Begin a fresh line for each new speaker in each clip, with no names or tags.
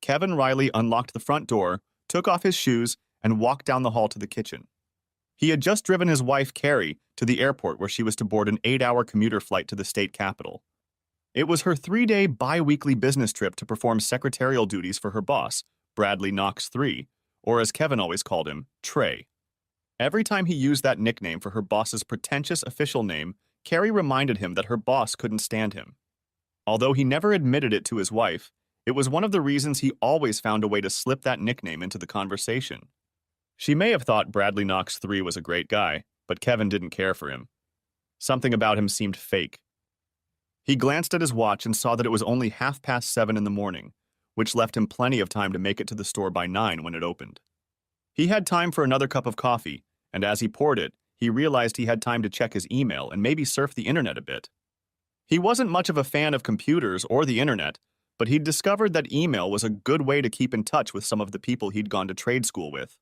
Kevin Riley unlocked the front door, took off his shoes, and walked down the hall to the kitchen. He had just driven his wife, Carrie, to the airport where she was to board an 8-hour commuter flight to the state capital. It was her 3-day bi-weekly business trip to perform secretarial duties for her boss, Bradley Knox III, or as Kevin always called him, Trey. Every time he used that nickname for her boss's pretentious official name, Carrie reminded him that her boss couldn't stand him. Although he never admitted it to his wife, it was one of the reasons he always found a way to slip that nickname into the conversation. She may have thought Bradley Knox III was a great guy, but Kevin didn't care for him. Something about him seemed fake. He glanced at his watch and saw that it was only 7:30 in the morning, which left him plenty of time to make it to the store by 9 when it opened. He had time for another cup of coffee, and as he poured it, he realized he had time to check his email and maybe surf the internet a bit. He wasn't much of a fan of computers or the internet, but he'd discovered that email was a good way to keep in touch with some of the people he'd gone to trade school with.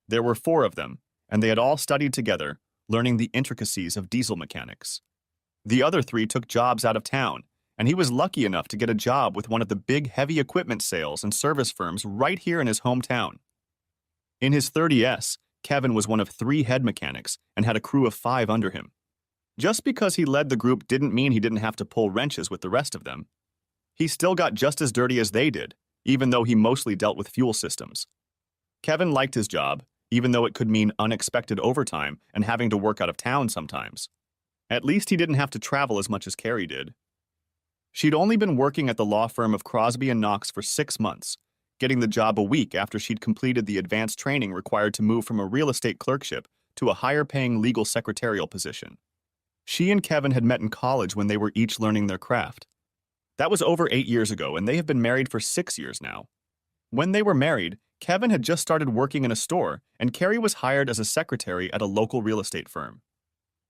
There were 4 of them, and they had all studied together, learning the intricacies of diesel mechanics. The other 3 took jobs out of town, and he was lucky enough to get a job with one of the big heavy equipment sales and service firms right here in his hometown. In his 30S, Kevin was one of 3 head mechanics and had a crew of 5 under him. Just because he led the group didn't mean he didn't have to pull wrenches with the rest of them. He still got just as dirty as they did, even though he mostly dealt with fuel systems. Kevin liked his job, even though it could mean unexpected overtime and having to work out of town sometimes. At least he didn't have to travel as much as Carrie did. She'd only been working at the law firm of Crosby and Knox for 6 months, getting the job a week after she'd completed the advanced training required to move from a real estate clerkship to a higher-paying legal secretarial position. She and Kevin had met in college when they were each learning their craft. That was over 8 years ago, and they have been married for 6 years now. When they were married, Kevin had just started working in a store, and Carrie was hired as a secretary at a local real estate firm.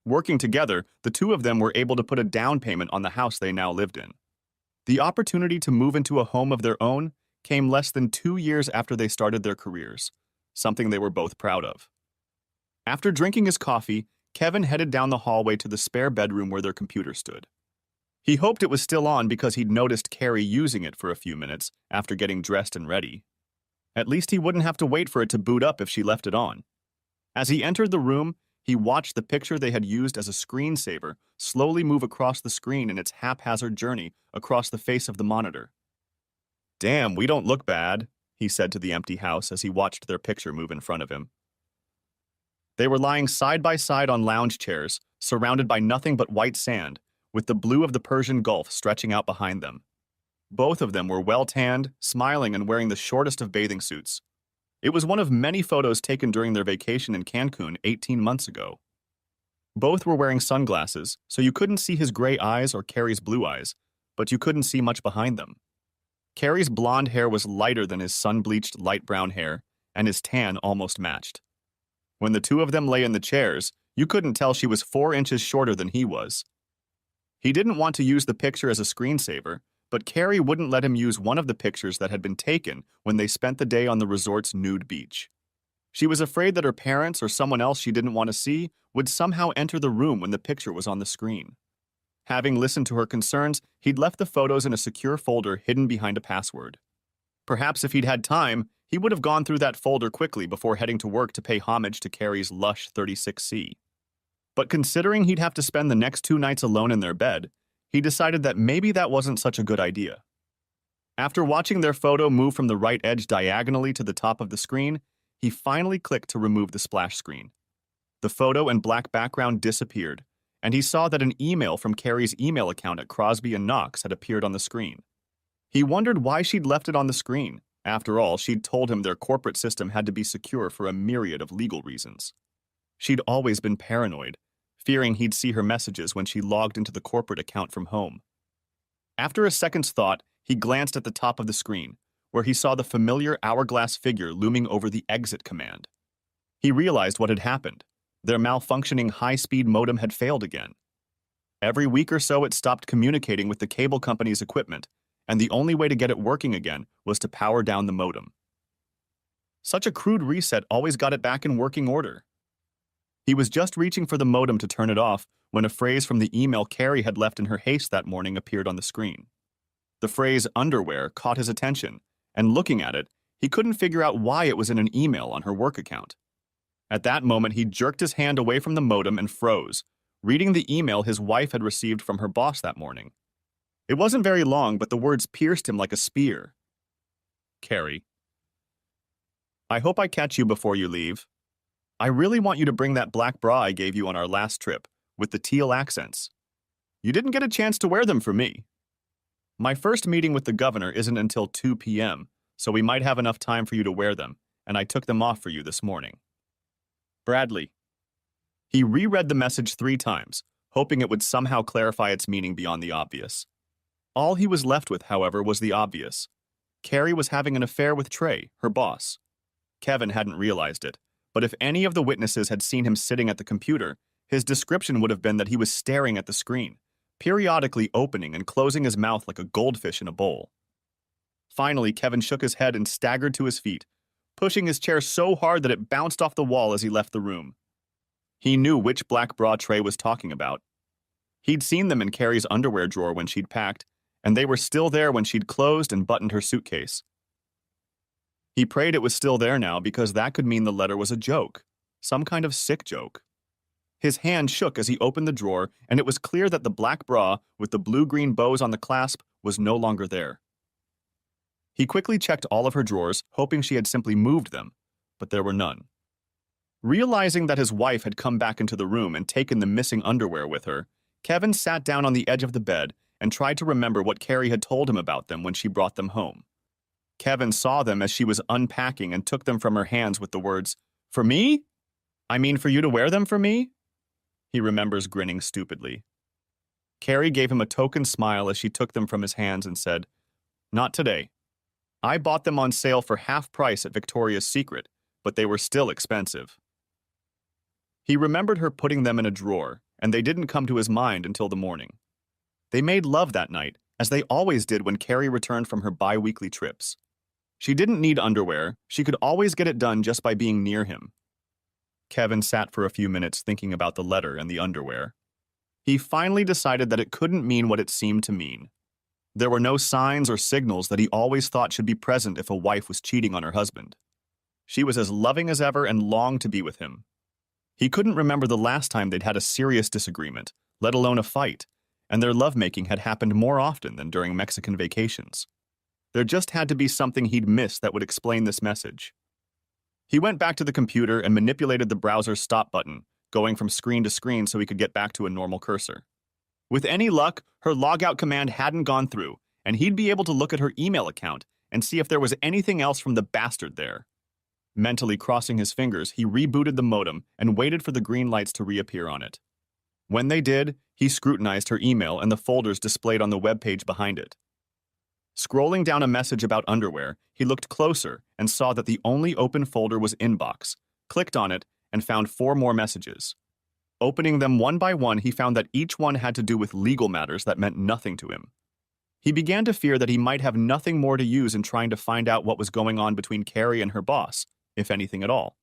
Working together, the 2 of them were able to put a down payment on the house they now lived in. The opportunity to move into a home of their own came less than 2 years after they started their careers, something they were both proud of. After drinking his coffee, Kevin headed down the hallway to the spare bedroom where their computer stood. He hoped it was still on because he'd noticed Carrie using it for a few minutes after getting dressed and ready. At least he wouldn't have to wait for it to boot up if she left it on. As he entered the room, he watched the picture they had used as a screensaver slowly move across the screen in its haphazard journey across the face of the monitor. "Damn, we don't look bad," he said to the empty house as he watched their picture move in front of him. They were lying side by side on lounge chairs, surrounded by nothing but white sand, with the blue of the Persian Gulf stretching out behind them. Both of them were well-tanned, smiling and wearing the shortest of bathing suits. It was one of many photos taken during their vacation in Cancun 18 months ago. Both were wearing sunglasses, so you couldn't see his gray eyes or Carrie's blue eyes, but you couldn't see much behind them. Carrie's blonde hair was lighter than his sun-bleached light brown hair, and his tan almost matched. When the 2 of them lay in the chairs, you couldn't tell she was 4 inches shorter than he was. He didn't want to use the picture as a screensaver, but Carrie wouldn't let him use one of the pictures that had been taken when they spent the day on the resort's nude beach. She was afraid that her parents or someone else she didn't want to see would somehow enter the room when the picture was on the screen. Having listened to her concerns, he'd left the photos in a secure folder hidden behind a password. Perhaps if he'd had time, he would have gone through that folder quickly before heading to work to pay homage to Carrie's lush 36C. But considering he'd have to spend the next 2 nights alone in their bed, he decided that maybe that wasn't such a good idea. After watching their photo move from the right edge diagonally to the top of the screen, he finally clicked to remove the splash screen. The photo and black background disappeared, and he saw that an email from Carrie's email account at Crosby and Knox had appeared on the screen. He wondered why she'd left it on the screen. After all, she'd told him their corporate system had to be secure for a myriad of legal reasons. She'd always been paranoid, fearing he'd see her messages when she logged into the corporate account from home. After a second's thought, he glanced at the top of the screen, where he saw the familiar hourglass figure looming over the exit command. He realized what had happened. Their malfunctioning high-speed modem had failed again. Every week or so it stopped communicating with the cable company's equipment, and the only way to get it working again was to power down the modem. Such a crude reset always got it back in working order. He was just reaching for the modem to turn it off when a phrase from the email Carrie had left in her haste that morning appeared on the screen. The phrase underwear caught his attention, and looking at it, he couldn't figure out why it was in an email on her work account. At that moment, he jerked his hand away from the modem and froze, reading the email his wife had received from her boss that morning. It wasn't very long, but the words pierced him like a spear. Carrie, I hope I catch you before you leave. I really want you to bring that black bra I gave you on our last trip, with the teal accents. You didn't get a chance to wear them for me. My first meeting with the governor isn't until 2 p.m., so we might have enough time for you to wear them, and I took them off for you this morning. Bradley. He reread the message 3 times, hoping it would somehow clarify its meaning beyond the obvious. All he was left with, however, was the obvious. Carrie was having an affair with Trey, her boss. Kevin hadn't realized it, but if any of the witnesses had seen him sitting at the computer, his description would have been that he was staring at the screen, periodically opening and closing his mouth like a goldfish in a bowl. Finally, Kevin shook his head and staggered to his feet, pushing his chair so hard that it bounced off the wall as he left the room. He knew which black bra Trey was talking about. He'd seen them in Carrie's underwear drawer when she'd packed, and they were still there when she'd closed and buttoned her suitcase. He prayed it was still there now because that could mean the letter was a joke, some kind of sick joke. His hand shook as he opened the drawer, and it was clear that the black bra with the blue-green bows on the clasp was no longer there. He quickly checked all of her drawers, hoping she had simply moved them, but there were none. Realizing that his wife had come back into the room and taken the missing underwear with her, Kevin sat down on the edge of the bed and tried to remember what Carrie had told him about them when she brought them home. Kevin saw them as she was unpacking and took them from her hands with the words, "For me? I mean for you to wear them for me?" He remembers grinning stupidly. Carrie gave him a token smile as she took them from his hands and said, "Not today. I bought them on sale for half price at Victoria's Secret, but they were still expensive." He remembered her putting them in a drawer, and they didn't come to his mind until the morning. They made love that night, as they always did when Carrie returned from her bi-weekly trips. She didn't need underwear, she could always get it done just by being near him. Kevin sat for a few minutes thinking about the letter and the underwear. He finally decided that it couldn't mean what it seemed to mean. There were no signs or signals that he always thought should be present if a wife was cheating on her husband. She was as loving as ever and longed to be with him. He couldn't remember the last time they'd had a serious disagreement, let alone a fight, and their lovemaking had happened more often than during Mexican vacations. There just had to be something he'd missed that would explain this message. He went back to the computer and manipulated the browser's stop button, going from screen to screen so he could get back to a normal cursor. With any luck, her logout command hadn't gone through, and he'd be able to look at her email account and see if there was anything else from the bastard there. Mentally crossing his fingers, he rebooted the modem and waited for the green lights to reappear on it. When they did, he scrutinized her email and the folders displayed on the web page behind it. Scrolling down a message about underwear, he looked closer and saw that the only open folder was Inbox, clicked on it, and found 4 more messages. Opening them one by one, he found that each one had to do with legal matters that meant nothing to him. He began to fear that he might have nothing more to use in trying to find out what was going on between Carrie and her boss, if anything at all.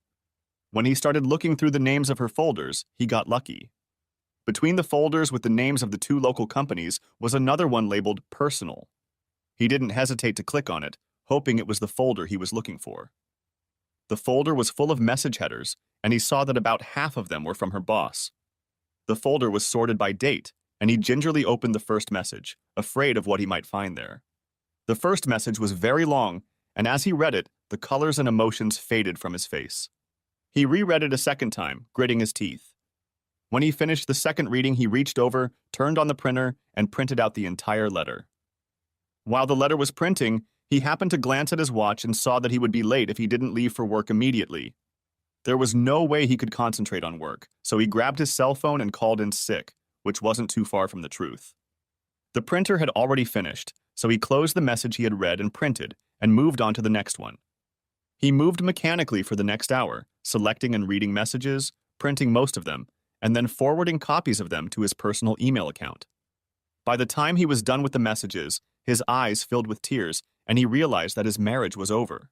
When he started looking through the names of her folders, he got lucky. Between the folders with the names of the 2 local companies was another one labeled Personal. He didn't hesitate to click on it, hoping it was the folder he was looking for. The folder was full of message headers, and he saw that about half of them were from her boss. The folder was sorted by date, and he gingerly opened the first message, afraid of what he might find there. The first message was very long, and as he read it, the colors and emotions faded from his face. He reread it a second time, gritting his teeth. When he finished the second reading, he reached over, turned on the printer, and printed out the entire letter. While the letter was printing, he happened to glance at his watch and saw that he would be late if he didn't leave for work immediately. There was no way he could concentrate on work, so he grabbed his cell phone and called in sick, which wasn't too far from the truth. The printer had already finished, so he closed the message he had read and printed, and moved on to the next one. He moved mechanically for the next hour, selecting and reading messages, printing most of them, and then forwarding copies of them to his personal email account. By the time he was done with the messages, his eyes filled with tears, and he realized that his marriage was over.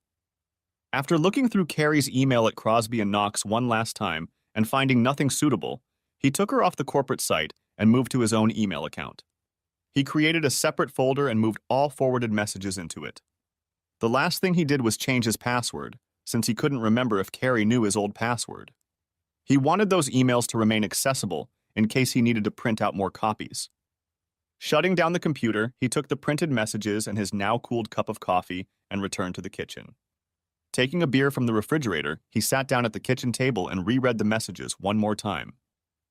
After looking through Carrie's email at Crosby and Knox one last time and finding nothing suitable, he took her off the corporate site and moved to his own email account. He created a separate folder and moved all forwarded messages into it. The last thing he did was change his password, since he couldn't remember if Carrie knew his old password. He wanted those emails to remain accessible in case he needed to print out more copies. Shutting down the computer, he took the printed messages and his now-cooled cup of coffee and returned to the kitchen. Taking a beer from the refrigerator, he sat down at the kitchen table and reread the messages one more time.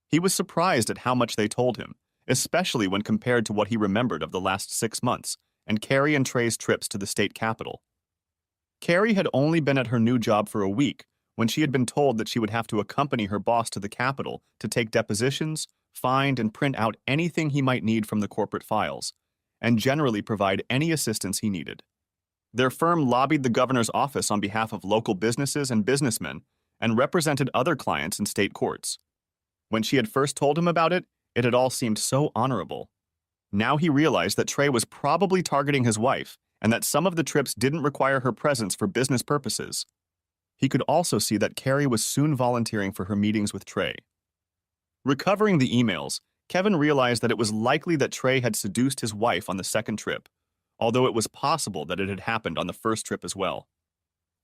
He was surprised at how much they told him, especially when compared to what he remembered of the last 6 months and Carrie and Trey's trips to the state capitol. Carrie had only been at her new job for a week when she had been told that she would have to accompany her boss to the Capitol to take depositions, find and print out anything he might need from the corporate files, and generally provide any assistance he needed. Their firm lobbied the governor's office on behalf of local businesses and businessmen and represented other clients in state courts. When she had first told him about it, it had all seemed so honorable. Now he realized that Trey was probably targeting his wife and that some of the trips didn't require her presence for business purposes. He could also see that Carrie was soon volunteering for her meetings with Trey. Recovering the emails, Kevin realized that it was likely that Trey had seduced his wife on the second trip, although it was possible that it had happened on the first trip as well.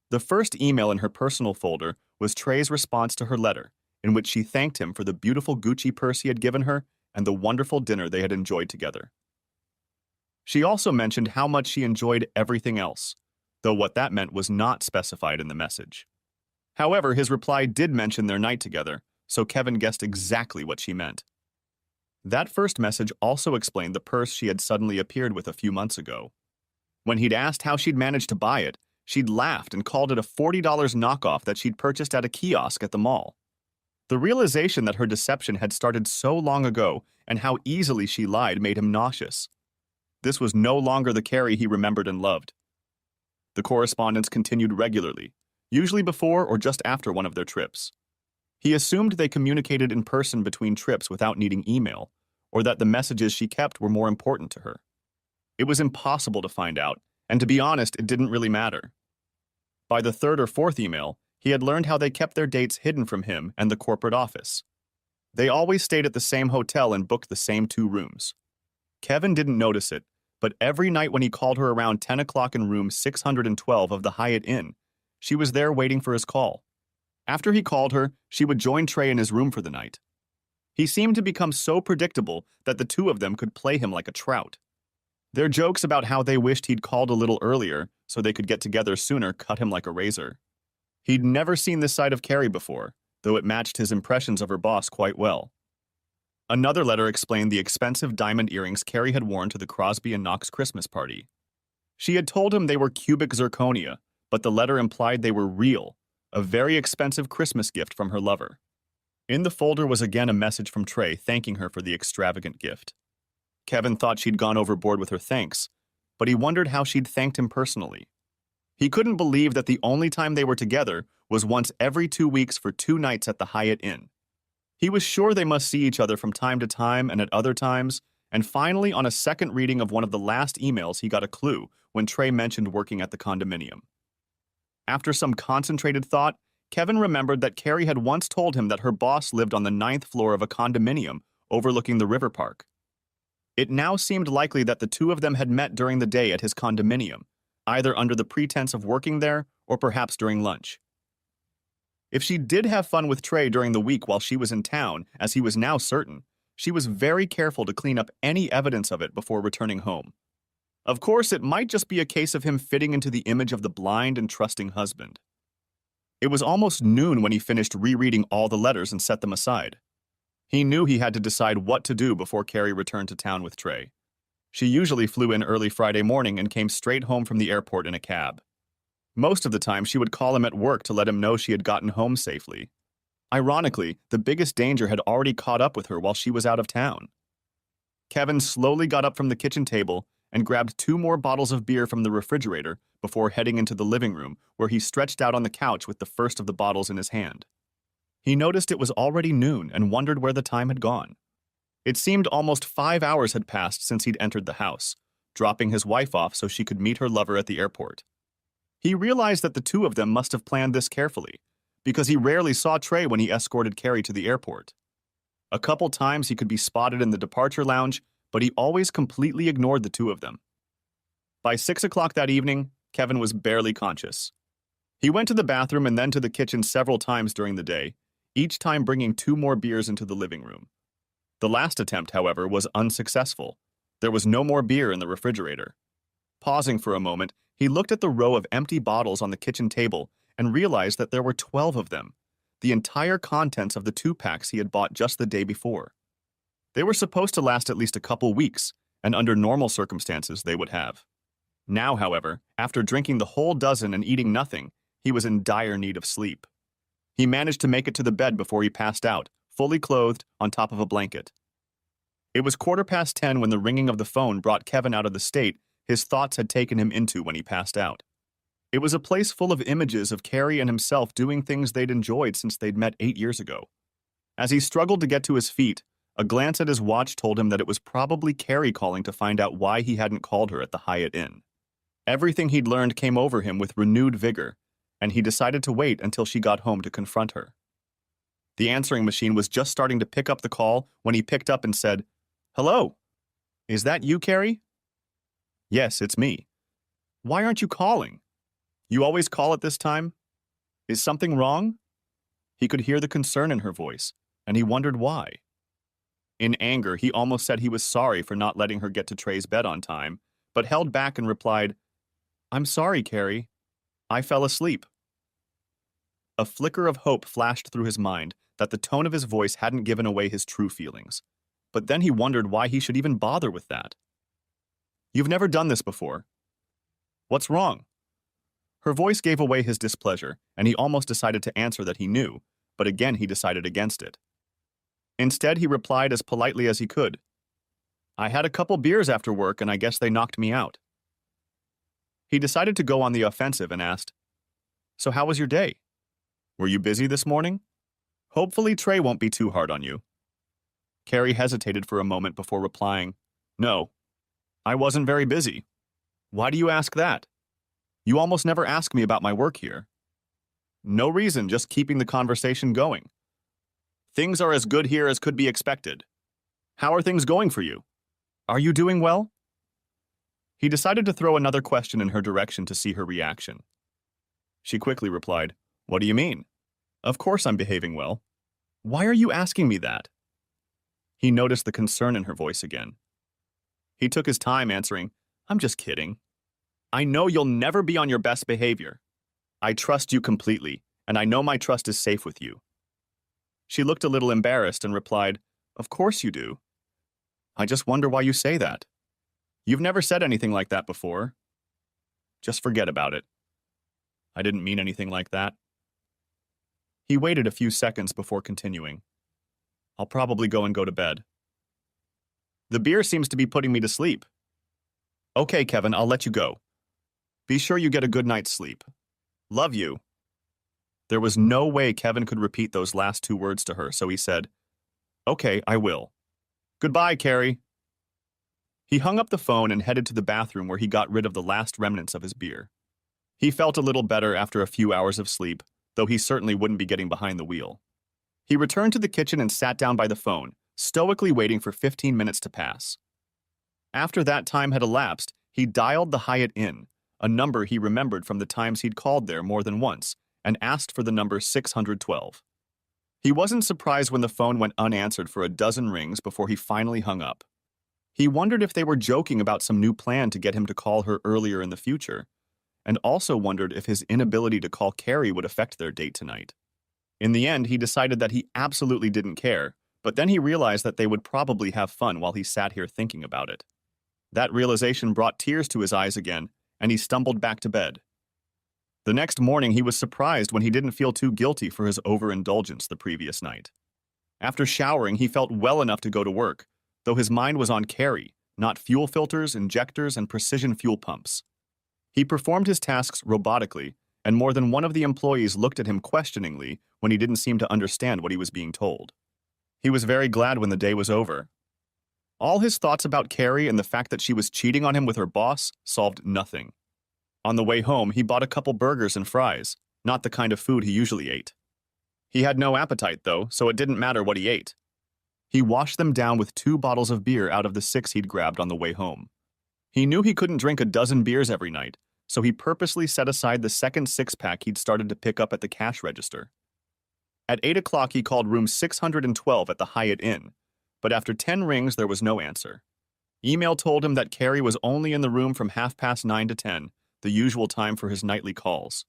The first email in her personal folder was Trey's response to her letter, in which she thanked him for the beautiful Gucci purse he had given her and the wonderful dinner they had enjoyed together. She also mentioned how much she enjoyed everything else, though what that meant was not specified in the message. However, his reply did mention their night together, so Kevin guessed exactly what she meant. That first message also explained the purse she had suddenly appeared with a few months ago. When he'd asked how she'd managed to buy it, she'd laughed and called it a $40 knockoff that she'd purchased at a kiosk at the mall. The realization that her deception had started so long ago and how easily she lied made him nauseous. This was no longer the Carrie he remembered and loved. The correspondence continued regularly, usually before or just after one of their trips. He assumed they communicated in person between trips without needing email, or that the messages she kept were more important to her. It was impossible to find out, and to be honest, it didn't really matter. By the third or fourth email, he had learned how they kept their dates hidden from him and the corporate office. They always stayed at the same hotel and booked the same 2 rooms. Kevin didn't notice it, but every night when he called her around 10 o'clock in room 612 of the Hyatt Inn, she was there waiting for his call. After he called her, she would join Trey in his room for the night. He seemed to become so predictable that the two of them could play him like a trout. Their jokes about how they wished he'd called a little earlier so they could get together sooner cut him like a razor. He'd never seen this side of Carrie before, though it matched his impressions of her boss quite well. Another letter explained the expensive diamond earrings Carrie had worn to the Crosby and Knox Christmas party. She had told him they were cubic zirconia, but the letter implied they were real, a very expensive Christmas gift from her lover. In the folder was again a message from Trey thanking her for the extravagant gift. Kevin thought she'd gone overboard with her thanks, but he wondered how she'd thanked him personally. He couldn't believe that the only time they were together was once every 2 weeks for 2 nights at the Hyatt Inn. He was sure they must see each other from time to time and at other times, and finally on a second reading of one of the last emails he got a clue when Trey mentioned working at the condominium. After some concentrated thought, Kevin remembered that Carrie had once told him that her boss lived on the 9th floor of a condominium overlooking the river park. It now seemed likely that the two of them had met during the day at his condominium, either under the pretense of working there or perhaps during lunch. If she did have fun with Trey during the week while she was in town, as he was now certain, she was very careful to clean up any evidence of it before returning home. Of course, it might just be a case of him fitting into the image of the blind and trusting husband. It was almost noon when he finished rereading all the letters and set them aside. He knew he had to decide what to do before Carrie returned to town with Trey. She usually flew in early Friday morning and came straight home from the airport in a cab. Most of the time, she would call him at work to let him know she had gotten home safely. Ironically, the biggest danger had already caught up with her while she was out of town. Kevin slowly got up from the kitchen table and grabbed 2 more bottles of beer from the refrigerator before heading into the living room, where he stretched out on the couch with the first of the bottles in his hand. He noticed it was already noon and wondered where the time had gone. It seemed almost 5 hours had passed since he'd entered the house, dropping his wife off so she could meet her lover at the airport. He realized that the two of them must have planned this carefully, because he rarely saw Trey when he escorted Carrie to the airport. A couple times he could be spotted in the departure lounge, but he always completely ignored the two of them. By 6 o'clock that evening, Kevin was barely conscious. He went to the bathroom and then to the kitchen several times during the day, each time bringing 2 more beers into the living room. The last attempt, however, was unsuccessful. There was no more beer in the refrigerator. Pausing for a moment, he looked at the row of empty bottles on the kitchen table and realized that there were 12 of them, the entire contents of the 2-packs he had bought just the day before. They were supposed to last at least a couple weeks, and under normal circumstances they would have. Now, however, after drinking the whole dozen and eating nothing, he was in dire need of sleep. He managed to make it to the bed before he passed out, fully clothed, on top of a blanket. It was 10:15 when the ringing of the phone brought Kevin out of the state his thoughts had taken him into when he passed out. It was a place full of images of Carrie and himself doing things they'd enjoyed since they'd met 8 years ago. As he struggled to get to his feet, a glance at his watch told him that it was probably Carrie calling to find out why he hadn't called her at the Hyatt Inn. Everything he'd learned came over him with renewed vigor, and he decided to wait until she got home to confront her. The answering machine was just starting to pick up the call when he picked up and said, "Hello? Is that you, Carrie?" "Yes, it's me." "Why aren't you calling? You always call at this time? Is something wrong?" He could hear the concern in her voice, and he wondered why. In anger, he almost said he was sorry for not letting her get to Trey's bed on time, but held back and replied, "I'm sorry, Carrie. I fell asleep." A flicker of hope flashed through his mind that the tone of his voice hadn't given away his true feelings. But then he wondered why he should even bother with that. "You've never done this before. What's wrong?" Her voice gave away his displeasure, and he almost decided to answer that he knew, but again he decided against it. Instead, he replied as politely as he could, "I had a couple beers after work, and I guess they knocked me out." He decided to go on the offensive and asked, "So how was your day? Were you busy this morning? Hopefully Trey won't be too hard on you." Carrie hesitated for a moment before replying, "No, I wasn't very busy." "Why do you ask that? You almost never ask me about my work here." "No reason, just keeping the conversation going. Things are as good here as could be expected. How are things going for you? Are you doing well?" He decided to throw another question in her direction to see her reaction. She quickly replied, "What do you mean? Of course I'm behaving well. Why are you asking me that?" He noticed the concern in her voice again. He took his time answering, "I'm just kidding. I know you'll never be on your best behavior. I trust you completely, and I know my trust is safe with you." She looked a little embarrassed and replied, "Of course you do. I just wonder why you say that. You've never said anything like that before. Just forget about it. I didn't mean anything like that." He waited a few seconds before continuing. "I'll probably go to bed. The beer seems to be putting me to sleep." "Okay, Kevin, I'll let you go. Be sure you get a good night's sleep. Love you." There was no way Kevin could repeat those last 2 words to her, so he said, "Okay, I will. Goodbye, Carrie." He hung up the phone and headed to the bathroom where he got rid of the last remnants of his beer. He felt a little better after a few hours of sleep, though he certainly wouldn't be getting behind the wheel. He returned to the kitchen and sat down by the phone, stoically waiting for 15 minutes to pass. After that time had elapsed, he dialed the Hyatt Inn, a number he remembered from the times he'd called there more than once, and asked for the number 612. He wasn't surprised when the phone went unanswered for a dozen rings before he finally hung up. He wondered if they were joking about some new plan to get him to call her earlier in the future, and also wondered if his inability to call Carrie would affect their date tonight. In the end, he decided that he absolutely didn't care, but then he realized that they would probably have fun while he sat here thinking about it. That realization brought tears to his eyes again, and he stumbled back to bed. The next morning, he was surprised when he didn't feel too guilty for his overindulgence the previous night. After showering, he felt well enough to go to work, though his mind was on Carrie, not fuel filters, injectors, and precision fuel pumps. He performed his tasks robotically, and more than one of the employees looked at him questioningly when he didn't seem to understand what he was being told. He was very glad when the day was over. All his thoughts about Carrie and the fact that she was cheating on him with her boss solved nothing. On the way home, he bought a couple burgers and fries, not the kind of food he usually ate. He had no appetite, though, so it didn't matter what he ate. He washed them down with 2 bottles of beer out of the 6 he'd grabbed on the way home. He knew he couldn't drink a dozen beers every night, so he purposely set aside the second six-pack he'd started to pick up at the cash register. At 8 o'clock, he called room 612 at the Hyatt Inn, but after 10 rings, there was no answer. Email told him that Carrie was only in the room from 9:30 to 10, the usual time for his nightly calls.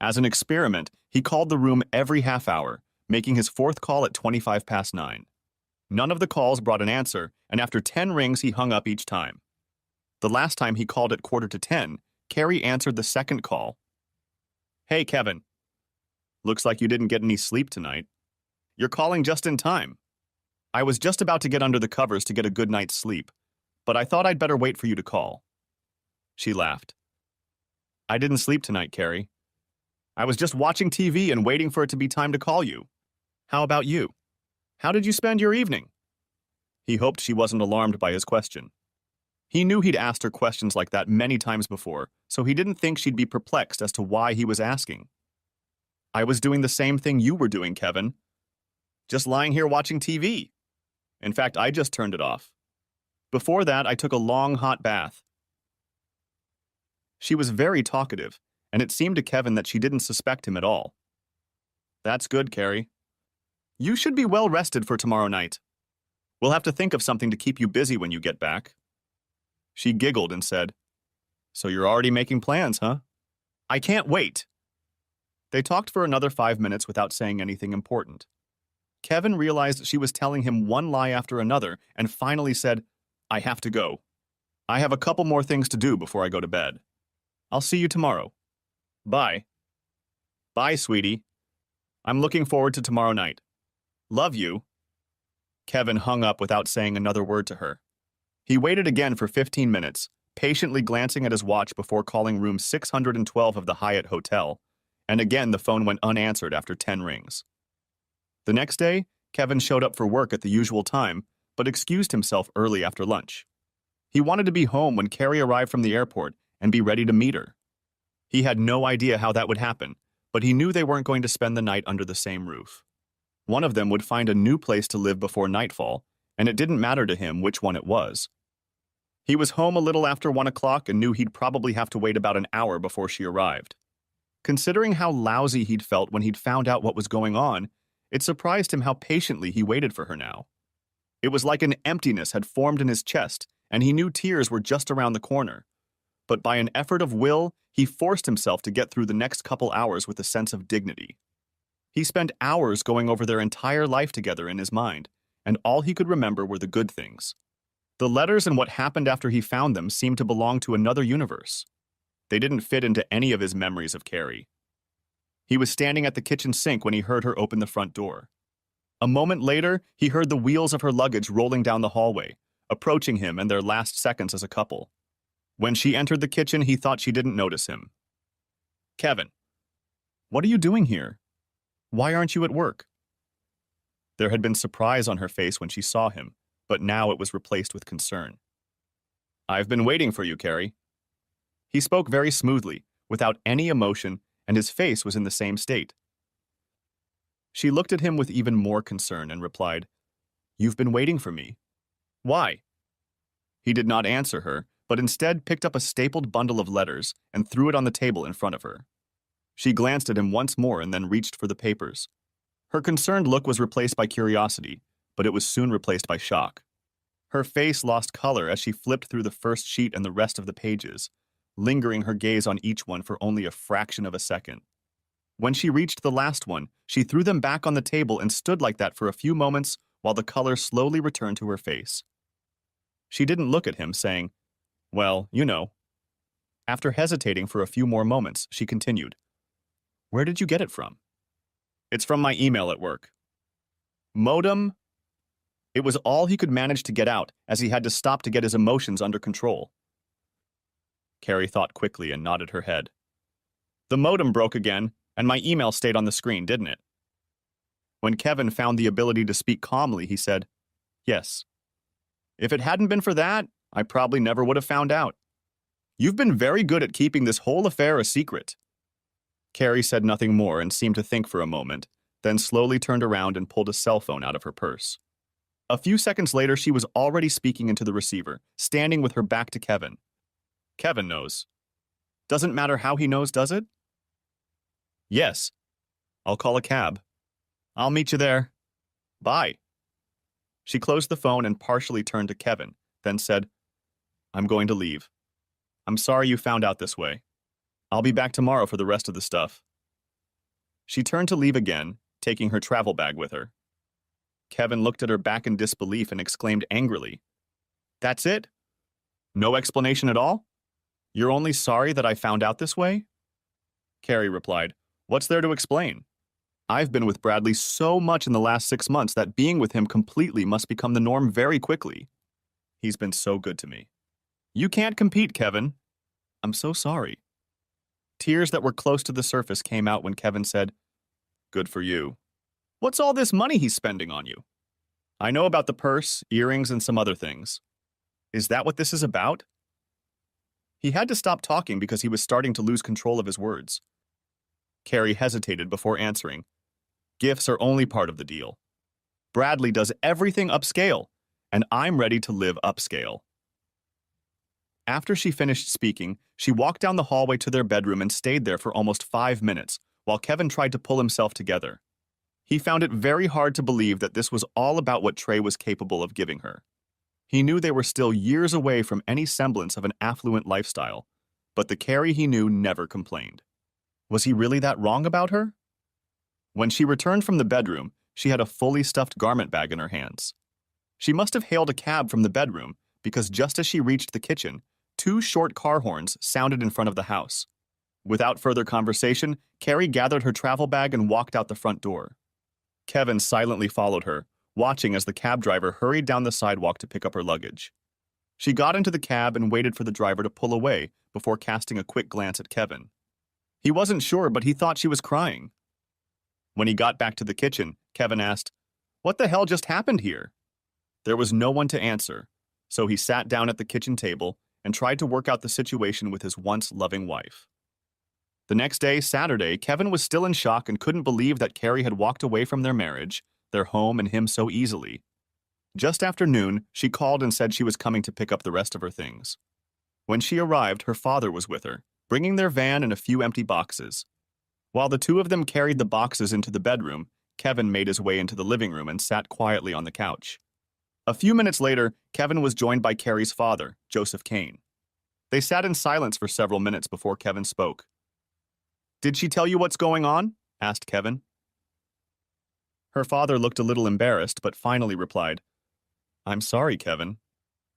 As an experiment, he called the room every half hour, making his fourth call at 9:25. None of the calls brought an answer, and after 10 rings, he hung up each time. The last time he called at 9:45, Carrie answered the second call. "Hey, Kevin. Looks like you didn't get any sleep tonight. You're calling just in time. I was just about to get under the covers to get a good night's sleep, but I thought I'd better wait for you to call." She laughed. "I didn't sleep tonight, Carrie. I was just watching TV and waiting for it to be time to call you. How about you? How did you spend your evening?" He hoped she wasn't alarmed by his question. He knew he'd asked her questions like that many times before, so he didn't think she'd be perplexed as to why he was asking. "I was doing the same thing you were doing, Kevin. Just lying here watching TV. In fact, I just turned it off. Before that, I took a long, hot bath." She was very talkative, and it seemed to Kevin that she didn't suspect him at all. "That's good, Carrie. You should be well rested for tomorrow night. We'll have to think of something to keep you busy when you get back." She giggled and said, "So you're already making plans, huh? I can't wait." They talked for another 5 minutes without saying anything important. Kevin realized she was telling him one lie after another and finally said, "I have to go. I have a couple more things to do before I go to bed. I'll see you tomorrow. Bye." "Bye, sweetie. I'm looking forward to tomorrow night. Love you." Kevin hung up without saying another word to her. He waited again for 15 minutes, patiently glancing at his watch before calling room 612 of the Hyatt Hotel, and again the phone went unanswered after 10 rings. The next day, Kevin showed up for work at the usual time, but excused himself early after lunch. He wanted to be home when Carrie arrived from the airport and be ready to meet her. He had no idea how that would happen, but he knew they weren't going to spend the night under the same roof. One of them would find a new place to live before nightfall, and it didn't matter to him which one it was. He was home a little after 1 o'clock and knew he'd probably have to wait about an hour before she arrived. Considering how lousy he'd felt when he'd found out what was going on, it surprised him how patiently he waited for her now. It was like an emptiness had formed in his chest, and he knew tears were just around the corner. But by an effort of will, he forced himself to get through the next couple hours with a sense of dignity. He spent hours going over their entire life together in his mind, and all he could remember were the good things. The letters and what happened after he found them seemed to belong to another universe. They didn't fit into any of his memories of Carrie. He was standing at the kitchen sink when he heard her open the front door. A moment later, he heard the wheels of her luggage rolling down the hallway, approaching him in their last seconds as a couple. When she entered the kitchen, he thought she didn't notice him. "Kevin, what are you doing here? Why aren't you at work?" There had been surprise on her face when she saw him, but now it was replaced with concern. "I've been waiting for you, Carrie." He spoke very smoothly, without any emotion, and his face was in the same state. She looked at him with even more concern and replied, "You've been waiting for me. Why?" He did not answer her, but instead picked up a stapled bundle of letters and threw it on the table in front of her. She glanced at him once more and then reached for the papers. Her concerned look was replaced by curiosity, but it was soon replaced by shock. Her face lost color as she flipped through the first sheet and the rest of the pages, lingering her gaze on each one for only a fraction of a second. When she reached the last one, she threw them back on the table and stood like that for a few moments while the color slowly returned to her face. She didn't look at him, saying, "Well, you know." After hesitating for a few more moments, she continued, "Where did you get it from?" "It's from my email at work." Modem? It was all he could manage to get out, as he had to stop to get his emotions under control. Carrie thought quickly and nodded her head. "The modem broke again, and my email stayed on the screen, didn't it?" When Kevin found the ability to speak calmly, he said, "Yes. If it hadn't been for that, I probably never would have found out. You've been very good at keeping this whole affair a secret." Carrie said nothing more and seemed to think for a moment, then slowly turned around and pulled a cell phone out of her purse. A few seconds later, she was already speaking into the receiver, standing with her back to Kevin. "Kevin knows. Doesn't matter how he knows, does it? Yes. I'll call a cab. I'll meet you there. Bye. She closed the phone and partially turned to Kevin, then said, I'm going to leave. I'm sorry you found out this way. I'll be back tomorrow for the rest of the stuff. She turned to leave again, taking her travel bag with her. Kevin looked at her back in disbelief and exclaimed angrily, That's it? No explanation at all? You're only sorry that I found out this way? Carrie replied, What's there to explain? I've been with Bradley so much in the last 6 months that being with him completely must become the norm very quickly. He's been so good to me. You can't compete, Kevin. I'm so sorry. Tears that were close to the surface came out when Kevin said, Good for you. What's all this money he's spending on you? I know about the purse, earrings, and some other things. Is that what this is about? He had to stop talking because he was starting to lose control of his words. Carrie hesitated before answering. Gifts are only part of the deal. Bradley does everything upscale, and I'm ready to live upscale. After she finished speaking, she walked down the hallway to their bedroom and stayed there for almost 5 minutes, while Kevin tried to pull himself together. He found it very hard to believe that this was all about what Trey was capable of giving her. He knew they were still years away from any semblance of an affluent lifestyle, but the Carrie he knew never complained. Was he really that wrong about her? When she returned from the bedroom, she had a fully stuffed garment bag in her hands. She must have hailed a cab from the bedroom because just as she reached the kitchen, 2 short car horns sounded in front of the house. Without further conversation, Carrie gathered her travel bag and walked out the front door. Kevin silently followed her, watching as the cab driver hurried down the sidewalk to pick up her luggage. She got into the cab and waited for the driver to pull away before casting a quick glance at Kevin. He wasn't sure, but he thought she was crying. When he got back to the kitchen, Kevin asked, What the hell just happened here? There was no one to answer, so he sat down at the kitchen table and tried to work out the situation with his once loving wife. The next day, Saturday, Kevin was still in shock and couldn't believe that Carrie had walked away from their marriage, their home, and him so easily. Just after noon, she called and said she was coming to pick up the rest of her things. When she arrived, her father was with her, bringing their van and a few empty boxes. While the two of them carried the boxes into the bedroom, Kevin made his way into the living room and sat quietly on the couch. A few minutes later, Kevin was joined by Carrie's father, Joseph Kane. They sat in silence for several minutes before Kevin spoke. Did she tell you what's going on? Asked Kevin. Her father looked a little embarrassed, but finally replied, I'm sorry, Kevin.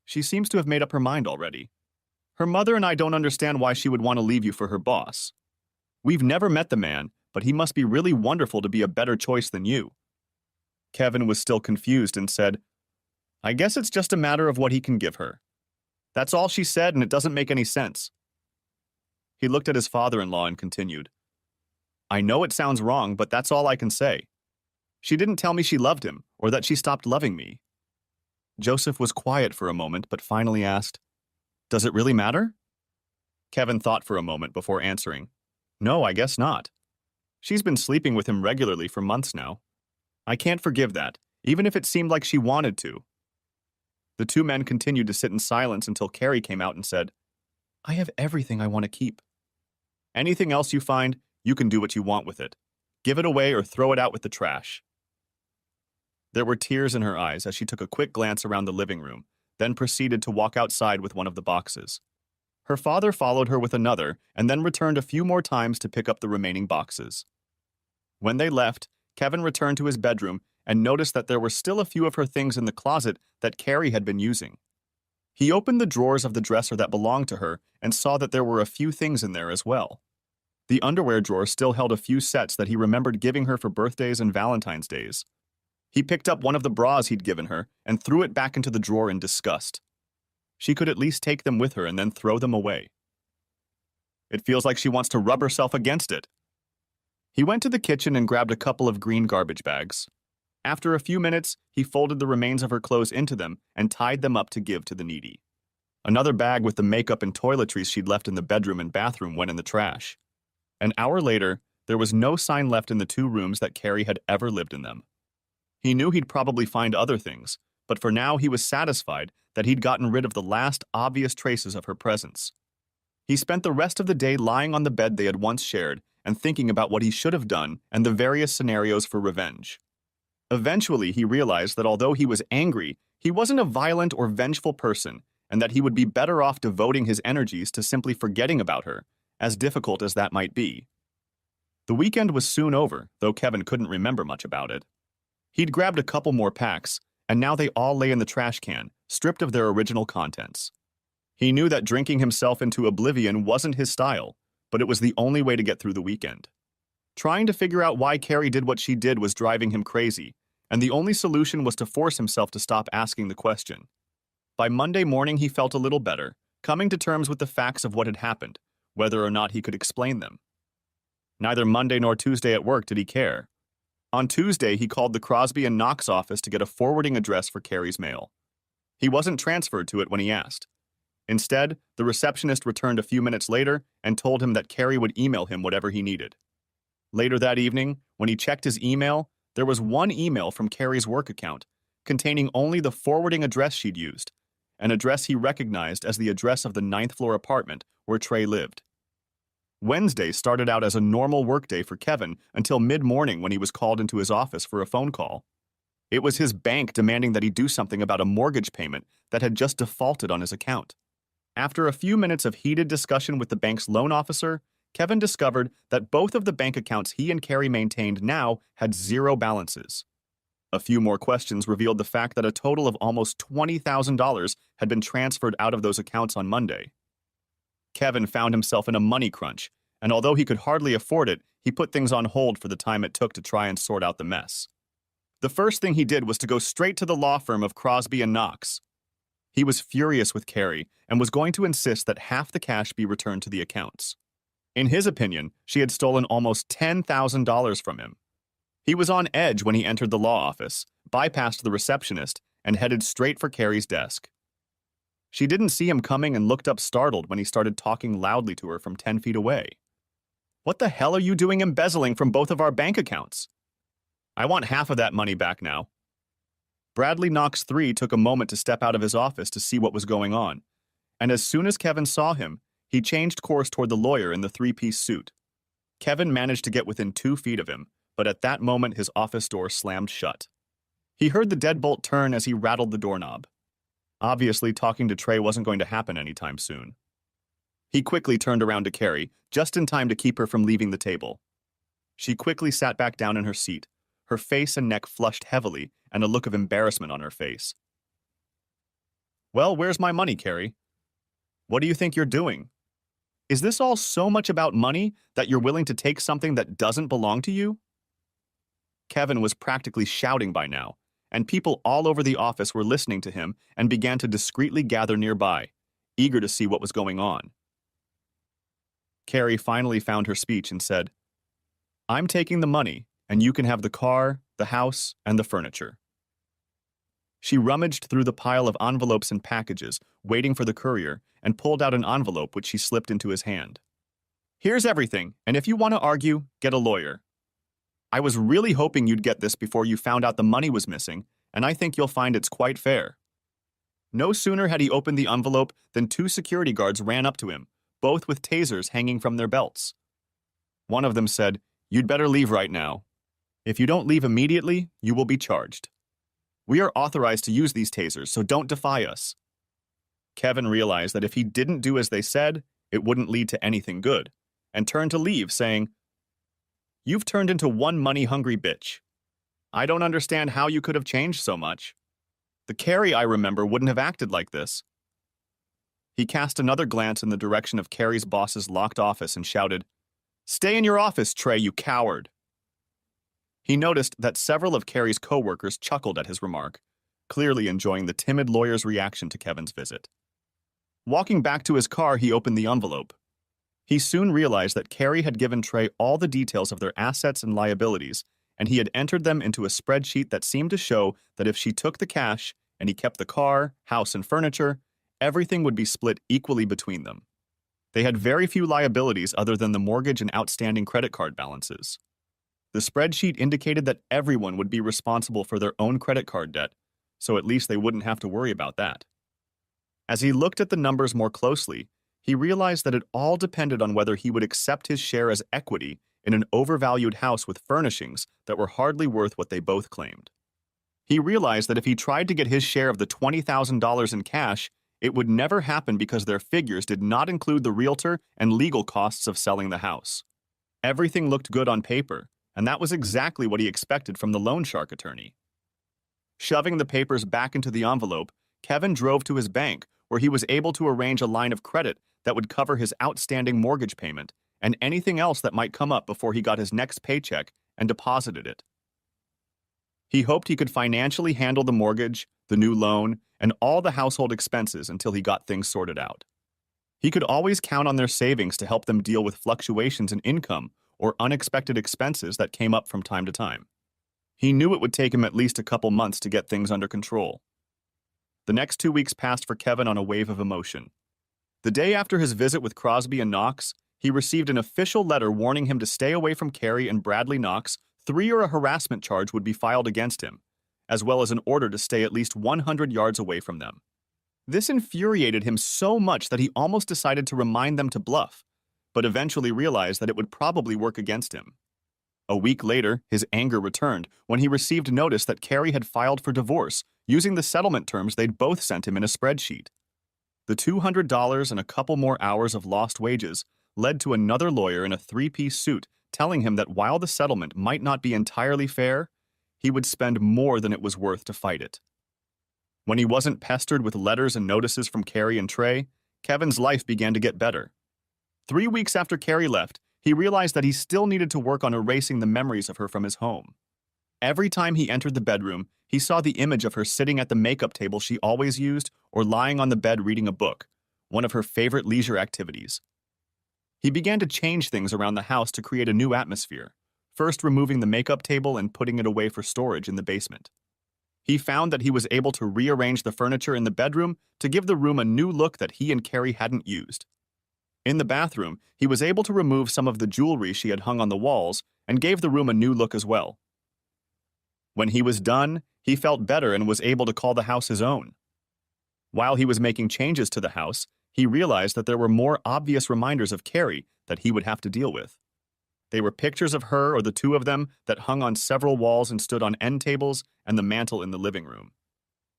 She seems to have made up her mind already. Her mother and I don't understand why she would want to leave you for her boss. We've never met the man, but he must be really wonderful to be a better choice than you. Kevin was still confused and said, I guess it's just a matter of what he can give her. That's all she said, and it doesn't make any sense. He looked at his father-in-law and continued, I know it sounds wrong, but that's all I can say. She didn't tell me she loved him, or that she stopped loving me. Joseph was quiet for a moment, but finally asked, Does it really matter? Kevin thought for a moment before answering, No, I guess not. She's been sleeping with him regularly for months now. I can't forgive that, even if it seemed like she wanted to. The two men continued to sit in silence until Carrie came out and said, I have everything I want to keep. Anything else you find, you can do what you want with it. Give it away or throw it out with the trash. There were tears in her eyes as she took a quick glance around the living room, then proceeded to walk outside with one of the boxes. Her father followed her with another and then returned a few more times to pick up the remaining boxes. When they left, Kevin returned to his bedroom and noticed that there were still a few of her things in the closet that Carrie had been using. He opened the drawers of the dresser that belonged to her and saw that there were a few things in there as well. The underwear drawer still held a few sets that he remembered giving her for birthdays and Valentine's days. He picked up one of the bras he'd given her and threw it back into the drawer in disgust. She could at least take them with her and then throw them away. It feels like she wants to rub herself against it. He went to the kitchen and grabbed a couple of green garbage bags. After a few minutes, he folded the remains of her clothes into them and tied them up to give to the needy. Another bag with the makeup and toiletries she'd left in the bedroom and bathroom went in the trash. An hour later, there was no sign left in the 2 rooms that Carrie had ever lived in them. He knew he'd probably find other things, but for now he was satisfied that he'd gotten rid of the last obvious traces of her presence. He spent the rest of the day lying on the bed they had once shared and thinking about what he should have done and the various scenarios for revenge. Eventually, he realized that although he was angry, he wasn't a violent or vengeful person, and that he would be better off devoting his energies to simply forgetting about her, as difficult as that might be. The weekend was soon over, though Kevin couldn't remember much about it. He'd grabbed a couple more packs, and now they all lay in the trash can, stripped of their original contents. He knew that drinking himself into oblivion wasn't his style, but it was the only way to get through the weekend. Trying to figure out why Carrie did what she did was driving him crazy, and the only solution was to force himself to stop asking the question. By Monday morning, he felt a little better, coming to terms with the facts of what had happened, whether or not he could explain them. Neither Monday nor Tuesday at work did he care. On Tuesday, he called the Crosby and Knox office to get a forwarding address for Carrie's mail. He wasn't transferred to it when he asked. Instead, the receptionist returned a few minutes later and told him that Carrie would email him whatever he needed. Later that evening, when he checked his email, there was one email from Carrie's work account, containing only the forwarding address she'd used, an address he recognized as the address of the 9th floor apartment where Trey lived. Wednesday started out as a normal workday for Kevin until mid-morning when he was called into his office for a phone call. It was his bank demanding that he do something about a mortgage payment that had just defaulted on his account. After a few minutes of heated discussion with the bank's loan officer, Kevin discovered that both of the bank accounts he and Carrie maintained now had zero balances. A few more questions revealed the fact that a total of almost $20,000 had been transferred out of those accounts on Monday. Kevin found himself in a money crunch, and although he could hardly afford it, he put things on hold for the time it took to try and sort out the mess. The first thing he did was to go straight to the law firm of Crosby and Knox. He was furious with Carrie and was going to insist that half the cash be returned to the accounts. In his opinion, she had stolen almost $10,000 from him. He was on edge when he entered the law office, bypassed the receptionist, and headed straight for Carrie's desk. She didn't see him coming and looked up startled when he started talking loudly to her from 10 feet away. "What the hell are you doing embezzling from both of our bank accounts?" "I want half of that money back now." Bradley Knox III took a moment to step out of his office to see what was going on, and as soon as Kevin saw him, he changed course toward the lawyer in the three-piece suit. Kevin managed to get within 2 feet of him, but at that moment his office door slammed shut. He heard the deadbolt turn as he rattled the doorknob. Obviously, talking to Trey wasn't going to happen anytime soon. He quickly turned around to Carrie, just in time to keep her from leaving the table. She quickly sat back down in her seat, her face and neck flushed heavily and a look of embarrassment on her face. "Well, where's my money, Carrie? What do you think you're doing? Is this all so much about money that you're willing to take something that doesn't belong to you?" Kevin was practically shouting by now, and people all over the office were listening to him and began to discreetly gather nearby, eager to see what was going on. Carrie finally found her speech and said, "I'm taking the money, and you can have the car, the house, and the furniture." She rummaged through the pile of envelopes and packages, waiting for the courier, and pulled out an envelope which she slipped into his hand. "Here's everything, and if you want to argue, get a lawyer. I was really hoping you'd get this before you found out the money was missing, and I think you'll find it's quite fair." No sooner had he opened the envelope than 2 security guards ran up to him, both with tasers hanging from their belts. One of them said, "You'd better leave right now. If you don't leave immediately, you will be charged. We are authorized to use these tasers, so don't defy us." Kevin realized that if he didn't do as they said, it wouldn't lead to anything good, and turned to leave, saying, "You've turned into one money-hungry bitch. I don't understand how you could have changed so much. The Carrie I remember wouldn't have acted like this." He cast another glance in the direction of Carrie's boss's locked office and shouted, "Stay in your office, Trey, you coward." He noticed that several of Carrie's co-workers chuckled at his remark, clearly enjoying the timid lawyer's reaction to Kevin's visit. Walking back to his car, he opened the envelope. He soon realized that Carrie had given Trey all the details of their assets and liabilities, and he had entered them into a spreadsheet that seemed to show that if she took the cash and he kept the car, house, and furniture, everything would be split equally between them. They had very few liabilities other than the mortgage and outstanding credit card balances. The spreadsheet indicated that everyone would be responsible for their own credit card debt, so at least they wouldn't have to worry about that. As he looked at the numbers more closely, He realized that it all depended on whether he would accept his share as equity in an overvalued house with furnishings that were hardly worth what they both claimed. He realized that if he tried to get his share of the $20,000 in cash, it would never happen because their figures did not include the realtor and legal costs of selling the house. Everything looked good on paper, and that was exactly what he expected from the loan shark attorney. Shoving the papers back into the envelope, Kevin drove to his bank, where he was able to arrange a line of credit that would cover his outstanding mortgage payment and anything else that might come up before he got his next paycheck and deposited it. He hoped he could financially handle the mortgage, the new loan, and all the household expenses until he got things sorted out. He could always count on their savings to help them deal with fluctuations in income or unexpected expenses that came up from time to time. He knew it would take him at least a couple months to get things under control. The next 2 weeks passed for Kevin on a wave of emotion. The day after his visit with Crosby and Knox, he received an official letter warning him to stay away from Carrie and Bradley Knox, or a harassment charge would be filed against him, as well as an order to stay at least 100 yards away from them. This infuriated him so much that he almost decided to remind them to bluff, but eventually realized that it would probably work against him. A week later, his anger returned when he received notice that Carrie had filed for divorce using the settlement terms they'd both sent him in a spreadsheet. The $200 and a couple more hours of lost wages led to another lawyer in a three-piece suit telling him that while the settlement might not be entirely fair, he would spend more than it was worth to fight it. When he wasn't pestered with letters and notices from Carrie and Trey, Kevin's life began to get better. 3 weeks after Carrie left, he realized that he still needed to work on erasing the memories of her from his home. Every time he entered the bedroom, he saw the image of her sitting at the makeup table she always used or lying on the bed reading a book, one of her favorite leisure activities. He began to change things around the house to create a new atmosphere, first removing the makeup table and putting it away for storage in the basement. He found that he was able to rearrange the furniture in the bedroom to give the room a new look that he and Carrie hadn't used. In the bathroom, he was able to remove some of the jewelry she had hung on the walls and gave the room a new look as well. When he was done, he felt better and was able to call the house his own. While he was making changes to the house, he realized that there were more obvious reminders of Carrie that he would have to deal with. They were pictures of her or the two of them that hung on several walls and stood on end tables and the mantel in the living room.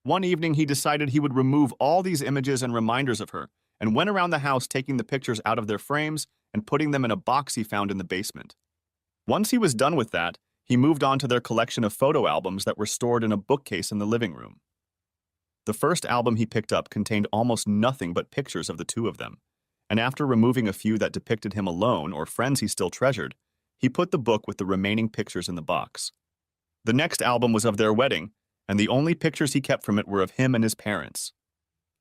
One evening, he decided he would remove all these images and reminders of her and went around the house taking the pictures out of their frames and putting them in a box he found in the basement. Once he was done with that, he moved on to their collection of photo albums that were stored in a bookcase in the living room. The first album he picked up contained almost nothing but pictures of the two of them, and after removing a few that depicted him alone or friends he still treasured, he put the book with the remaining pictures in the box. The next album was of their wedding, and the only pictures he kept from it were of him and his parents.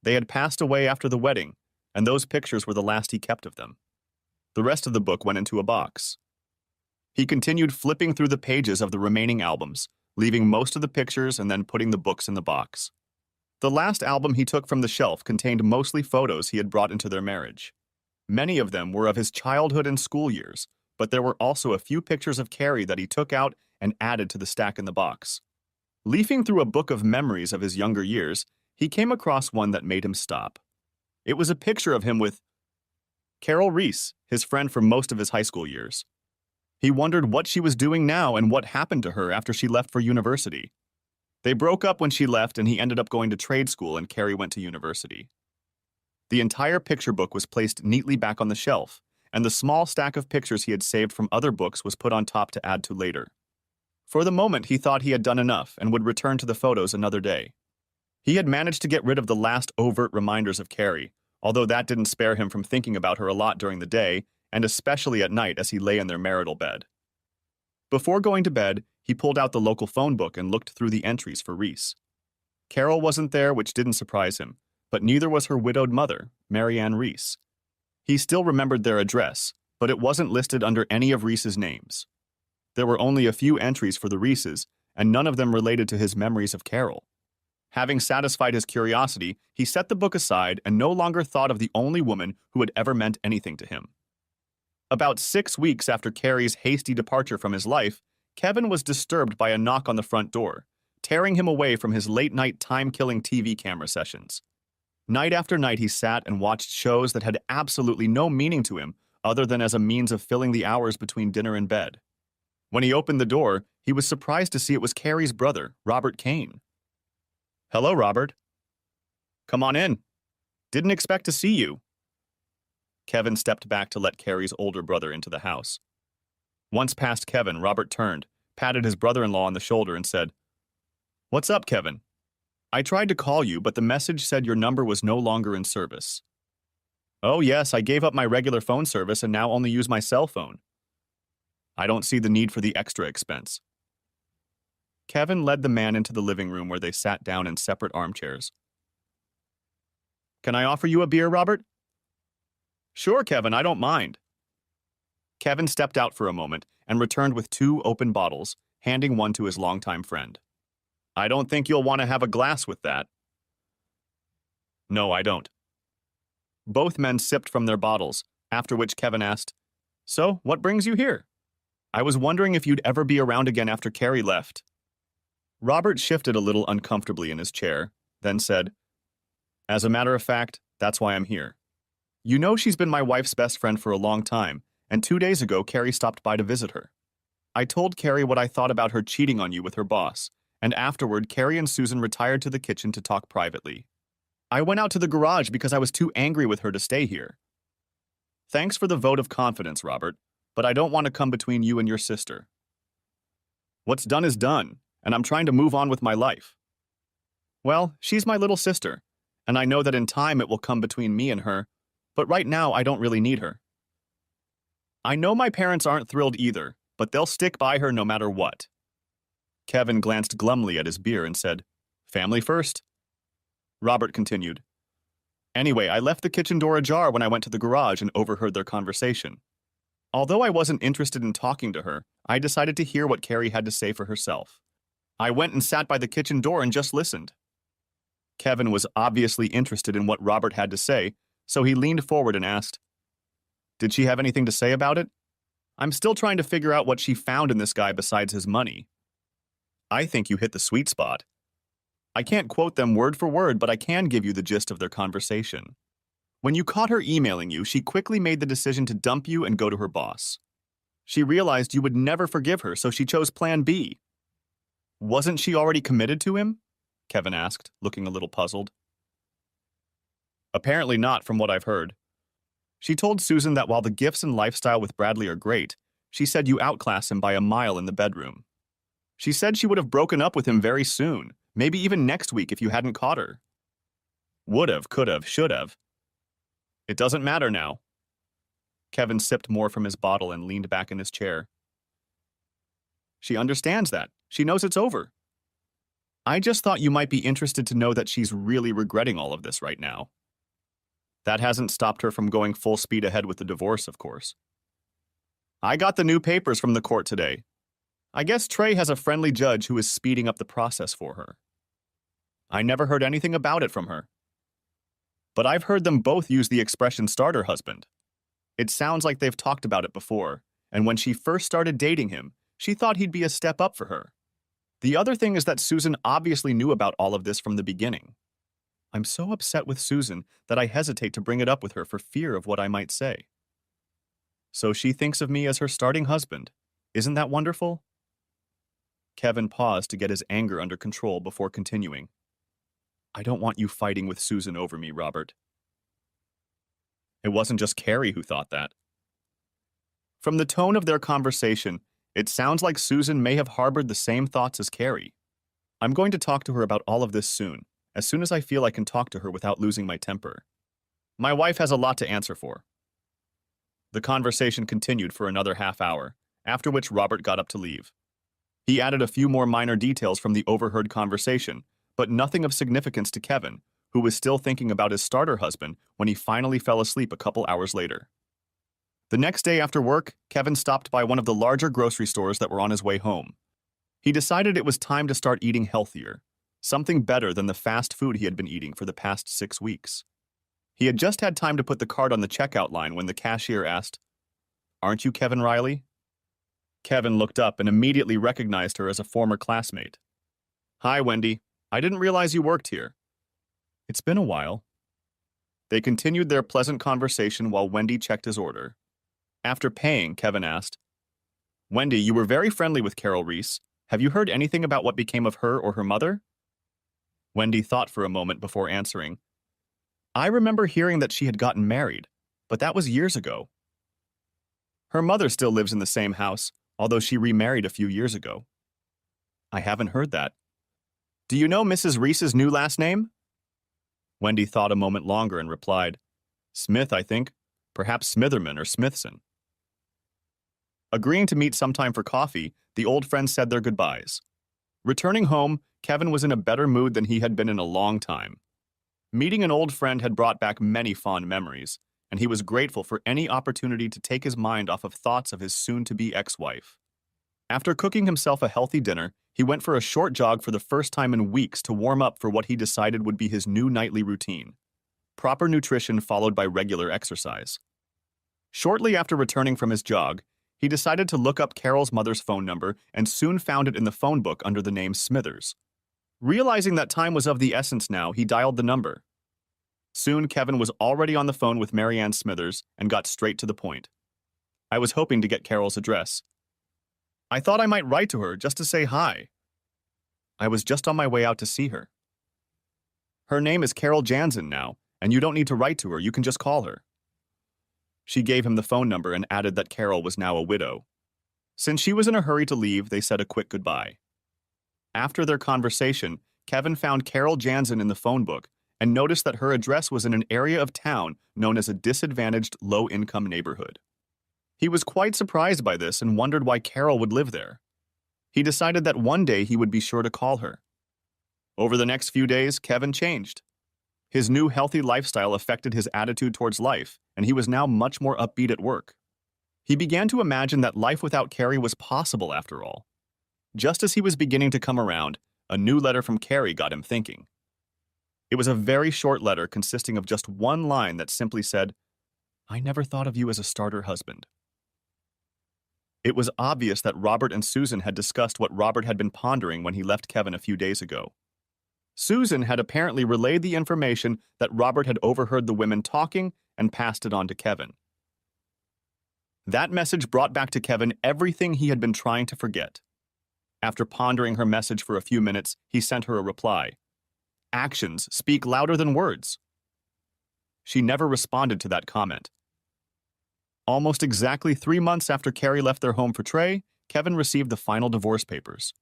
They had passed away after the wedding, and those pictures were the last he kept of them. The rest of the book went into a box. He continued flipping through the pages of the remaining albums, leaving most of the pictures and then putting the books in the box. The last album he took from the shelf contained mostly photos he had brought into their marriage. Many of them were of his childhood and school years, but there were also a few pictures of Carrie that he took out and added to the stack in the box. Leafing through a book of memories of his younger years, he came across one that made him stop. It was a picture of him with Carol Reese, his friend from most of his high school years. He wondered what she was doing now and what happened to her after she left for university. They broke up when she left and he ended up going to trade school and Carrie went to university. The entire picture book was placed neatly back on the shelf, and the small stack of pictures he had saved from other books was put on top to add to later. For the moment, he thought he had done enough and would return to the photos another day. He had managed to get rid of the last overt reminders of Carrie, although that didn't spare him from thinking about her a lot during the day, and especially at night as he lay in their marital bed. Before going to bed, he pulled out the local phone book and looked through the entries for Reese. Carol wasn't there, which didn't surprise him, but neither was her widowed mother, Mary Ann Reese. He still remembered their address, but it wasn't listed under any of Reese's names. There were only a few entries for the Reeses, and none of them related to his memories of Carol. Having satisfied his curiosity, he set the book aside and no longer thought of the only woman who had ever meant anything to him. About 6 weeks after Carrie's hasty departure from his life, Kevin was disturbed by a knock on the front door, tearing him away from his late-night time-killing TV camera sessions. Night after night, he sat and watched shows that had absolutely no meaning to him other than as a means of filling the hours between dinner and bed. When he opened the door, he was surprised to see it was Carrie's brother, Robert Kane. "Hello, Robert. Come on in. Didn't expect to see you." Kevin stepped back to let Carrie's older brother into the house. Once past Kevin, Robert turned, patted his brother-in-law on the shoulder, and said, "What's up, Kevin? I tried to call you, but the message said your number was no longer in service." "Oh, yes, I gave up my regular phone service and now only use my cell phone. I don't see the need for the extra expense." Kevin led the man into the living room where they sat down in separate armchairs. "Can I offer you a beer, Robert?" "Sure, Kevin, I don't mind." Kevin stepped out for a moment and returned with 2 open bottles, handing one to his longtime friend. "I don't think you'll want to have a glass with that." "No, I don't." Both men sipped from their bottles, after which Kevin asked, "So, what brings you here? I was wondering if you'd ever be around again after Carrie left." Robert shifted a little uncomfortably in his chair, then said, "As a matter of fact, that's why I'm here. You know she's been my wife's best friend for a long time, and 2 days ago Carrie stopped by to visit her. I told Carrie what I thought about her cheating on you with her boss, and afterward Carrie and Susan retired to the kitchen to talk privately. I went out to the garage because I was too angry with her to stay here. Thanks for the vote of confidence, Robert, but I don't want to come between you and your sister. What's done is done, and I'm trying to move on with my life. Well, she's my little sister, and I know that in time it will come between me and her, but right now I don't really need her. I know my parents aren't thrilled either, but they'll stick by her no matter what." Kevin glanced glumly at his beer and said, "Family first." Robert continued, "Anyway, I left the kitchen door ajar when I went to the garage and overheard their conversation. Although I wasn't interested in talking to her, I decided to hear what Carrie had to say for herself. I went and sat by the kitchen door and just listened." Kevin was obviously interested in what Robert had to say, so he leaned forward and asked, "Did she have anything to say about it? I'm still trying to figure out what she found in this guy besides his money." "I think you hit the sweet spot. I can't quote them word for word, but I can give you the gist of their conversation. When you caught her emailing you, she quickly made the decision to dump you and go to her boss. She realized you would never forgive her, so she chose Plan B." "Wasn't she already committed to him?" Kevin asked, looking a little puzzled. "Apparently not, from what I've heard. She told Susan that while the gifts and lifestyle with Bradley are great, she said you outclass him by a mile in the bedroom. She said she would have broken up with him very soon, maybe even next week if you hadn't caught her." "Would've, could've, should've. It doesn't matter now." Kevin sipped more from his bottle and leaned back in his chair. "She understands that. She knows it's over. I just thought you might be interested to know that she's really regretting all of this right now. That hasn't stopped her from going full speed ahead with the divorce, of course. I got the new papers from the court today. I guess Trey has a friendly judge who is speeding up the process for her. I never heard anything about it from her. But I've heard them both use the expression starter husband. It sounds like they've talked about it before, and when she first started dating him, she thought he'd be a step up for her. The other thing is that Susan obviously knew about all of this from the beginning. I'm so upset with Susan that I hesitate to bring it up with her for fear of what I might say. So she thinks of me as her starting husband. Isn't that wonderful?" Kevin paused to get his anger under control before continuing. "I don't want you fighting with Susan over me, Robert. It wasn't just Carrie who thought that. From the tone of their conversation, it sounds like Susan may have harbored the same thoughts as Carrie. I'm going to talk to her about all of this soon as I feel I can talk to her without losing my temper. My wife has a lot to answer for." The conversation continued for another half hour, after which Robert got up to leave. He added a few more minor details from the overheard conversation, but nothing of significance to Kevin, who was still thinking about his starter husband when he finally fell asleep a couple hours later. The next day after work, Kevin stopped by one of the larger grocery stores that were on his way home. He decided it was time to start eating healthier, something better than the fast food he had been eating for the past 6 weeks. He had just had time to put the card on the checkout line when the cashier asked, "Aren't you Kevin Riley?" Kevin looked up and immediately recognized her as a former classmate. "Hi, Wendy. I didn't realize you worked here." "It's been a while." They continued their pleasant conversation while Wendy checked his order. After paying, Kevin asked, "Wendy, you were very friendly with Carol Reese. Have you heard anything about what became of her or her mother?" Wendy thought for a moment before answering. "I remember hearing that she had gotten married, but that was years ago. Her mother still lives in the same house, although she remarried a few years ago." "I haven't heard that. Do you know Mrs. Reese's new last name?" Wendy thought a moment longer and replied, "Smith, I think. Perhaps Smitherman or Smithson." Agreeing to meet sometime for coffee, the old friends said their goodbyes. Returning home, Kevin was in a better mood than he had been in a long time. Meeting an old friend had brought back many fond memories, and he was grateful for any opportunity to take his mind off of thoughts of his soon-to-be ex-wife. After cooking himself a healthy dinner, he went for a short jog for the first time in weeks to warm up for what he decided would be his new nightly routine: proper nutrition followed by regular exercise. Shortly after returning from his jog, he decided to look up Carol's mother's phone number and soon found it in the phone book under the name Smithers. Realizing that time was of the essence now, he dialed the number. Soon, Kevin was already on the phone with Marianne Smithers and got straight to the point. "I was hoping to get Carol's address. I thought I might write to her just to say hi. I was just on my way out to see her. Her name is Carol Jansen now, and you don't need to write to her, you can just call her." She gave him the phone number and added that Carol was now a widow. Since she was in a hurry to leave, they said a quick goodbye. After their conversation, Kevin found Carol Jansen in the phone book and noticed that her address was in an area of town known as a disadvantaged, low-income neighborhood. He was quite surprised by this and wondered why Carol would live there. He decided that one day he would be sure to call her. Over the next few days, Kevin changed. His new healthy lifestyle affected his attitude towards life, and he was now much more upbeat at work. He began to imagine that life without Carrie was possible after all. Just as he was beginning to come around, a new letter from Carrie got him thinking. It was a very short letter consisting of just one line that simply said, "I never thought of you as a starter husband." It was obvious that Robert and Susan had discussed what Robert had been pondering when he left Kevin a few days ago. Susan had apparently relayed the information that Robert had overheard the women talking and passed it on to Kevin. That message brought back to Kevin everything he had been trying to forget. After pondering her message for a few minutes, he sent her a reply. "Actions speak louder than words." She never responded to that comment. Almost exactly 3 months after Carrie left their home for Trey, Kevin received the final divorce papers.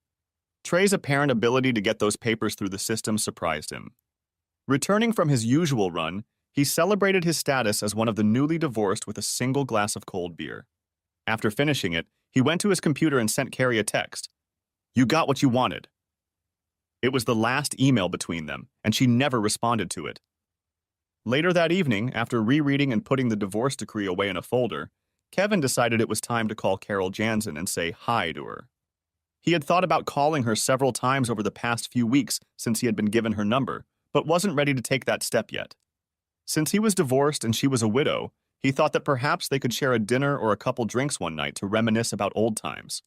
Trey's apparent ability to get those papers through the system surprised him. Returning from his usual run, he celebrated his status as one of the newly divorced with a single glass of cold beer. After finishing it, he went to his computer and sent Carrie a text. "You got what you wanted." It was the last email between them, and she never responded to it. Later that evening, after rereading and putting the divorce decree away in a folder, Kevin decided it was time to call Carol Jansen and say hi to her. He had thought about calling her several times over the past few weeks since he had been given her number, but wasn't ready to take that step yet. Since he was divorced and she was a widow, he thought that perhaps they could share a dinner or a couple drinks one night to reminisce about old times.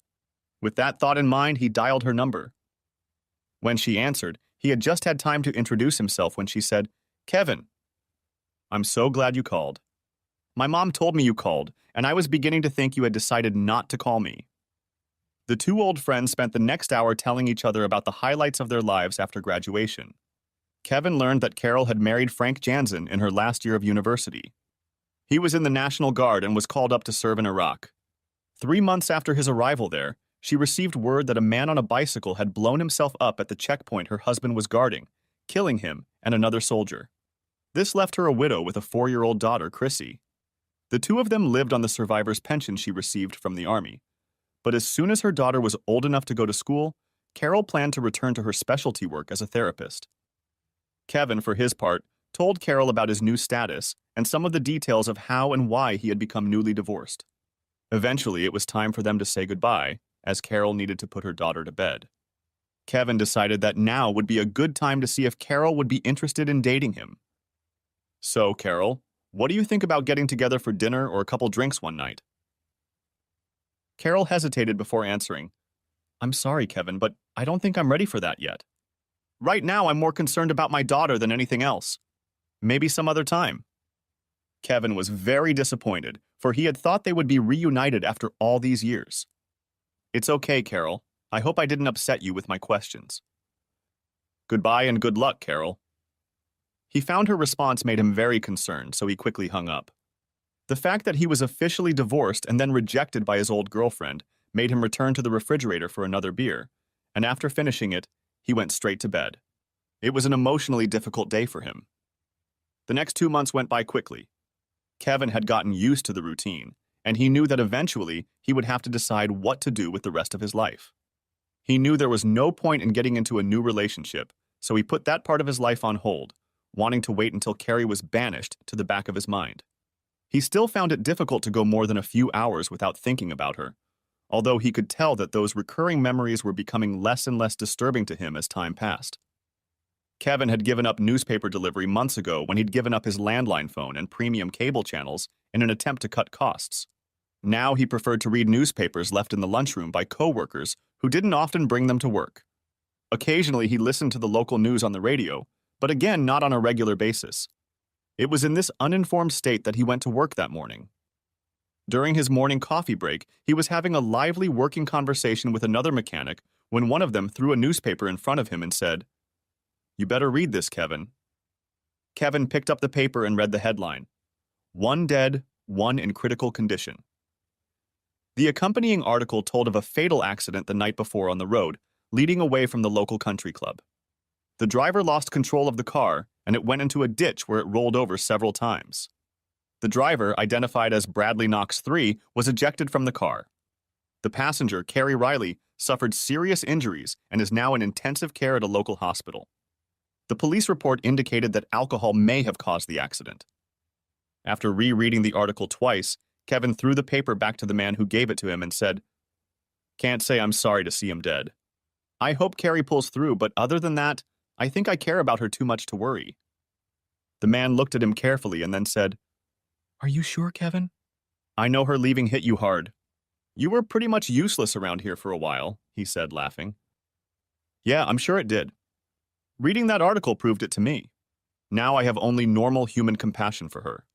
With that thought in mind, he dialed her number. When she answered, he had just had time to introduce himself when she said, "Kevin, I'm so glad you called. My mom told me you called, and I was beginning to think you had decided not to call me." The two old friends spent the next hour telling each other about the highlights of their lives after graduation. Kevin learned that Carol had married Frank Jansen in her last year of university. He was in the National Guard and was called up to serve in Iraq. 3 months after his arrival there, she received word that a man on a bicycle had blown himself up at the checkpoint her husband was guarding, killing him and another soldier. This left her a widow with a 4-year-old daughter, Chrissy. The two of them lived on the survivor's pension she received from the Army. But as soon as her daughter was old enough to go to school, Carol planned to return to her specialty work as a therapist. Kevin, for his part, told Carol about his new status and some of the details of how and why he had become newly divorced. Eventually, it was time for them to say goodbye, as Carol needed to put her daughter to bed. Kevin decided that now would be a good time to see if Carol would be interested in dating him. "So, Carol, what do you think about getting together for dinner or a couple drinks one night?" Carol hesitated before answering. "I'm sorry, Kevin, but I don't think I'm ready for that yet. Right now, I'm more concerned about my daughter than anything else. Maybe some other time." Kevin was very disappointed, for he had thought they would be reunited after all these years. It's okay, Carol. I hope I didn't upset you with my questions. Goodbye and good luck, Carol. He found her response made him very concerned, so he quickly hung up. The fact that he was officially divorced and then rejected by his old girlfriend made him return to the refrigerator for another beer, and after finishing it, he went straight to bed. It was an emotionally difficult day for him. The next 2 months went by quickly. Kevin had gotten used to the routine, and he knew that eventually he would have to decide what to do with the rest of his life. He knew there was no point in getting into a new relationship, so he put that part of his life on hold, wanting to wait until Carrie was banished to the back of his mind. He still found it difficult to go more than a few hours without thinking about her, although he could tell that those recurring memories were becoming less and less disturbing to him as time passed. Kevin had given up newspaper delivery months ago when he'd given up his landline phone and premium cable channels in an attempt to cut costs. Now he preferred to read newspapers left in the lunchroom by coworkers who didn't often bring them to work. Occasionally he listened to the local news on the radio, but again not on a regular basis. It was in this uninformed state that he went to work that morning. During his morning coffee break, he was having a lively working conversation with another mechanic when one of them threw a newspaper in front of him and said, "You better read this, Kevin." Kevin picked up the paper and read the headline, "One dead, one in critical condition." The accompanying article told of a fatal accident the night before on the road, leading away from the local country club. The driver lost control of the car, and it went into a ditch where it rolled over several times. The driver, identified as Bradley Knox III, was ejected from the car. The passenger, Carrie Riley, suffered serious injuries and is now in intensive care at a local hospital. The police report indicated that alcohol may have caused the accident. After rereading the article twice, Kevin threw the paper back to the man who gave it to him and said, "Can't say I'm sorry to see him dead. I hope Carrie pulls through, but other than that, I think I care about her too much to worry." The man looked at him carefully and then said, "Are you sure, Kevin?" "I know her leaving hit you hard. You were pretty much useless around here for a while," he said, laughing. "Yeah, I'm sure it did. Reading that article proved it to me. Now I have only normal human compassion for her.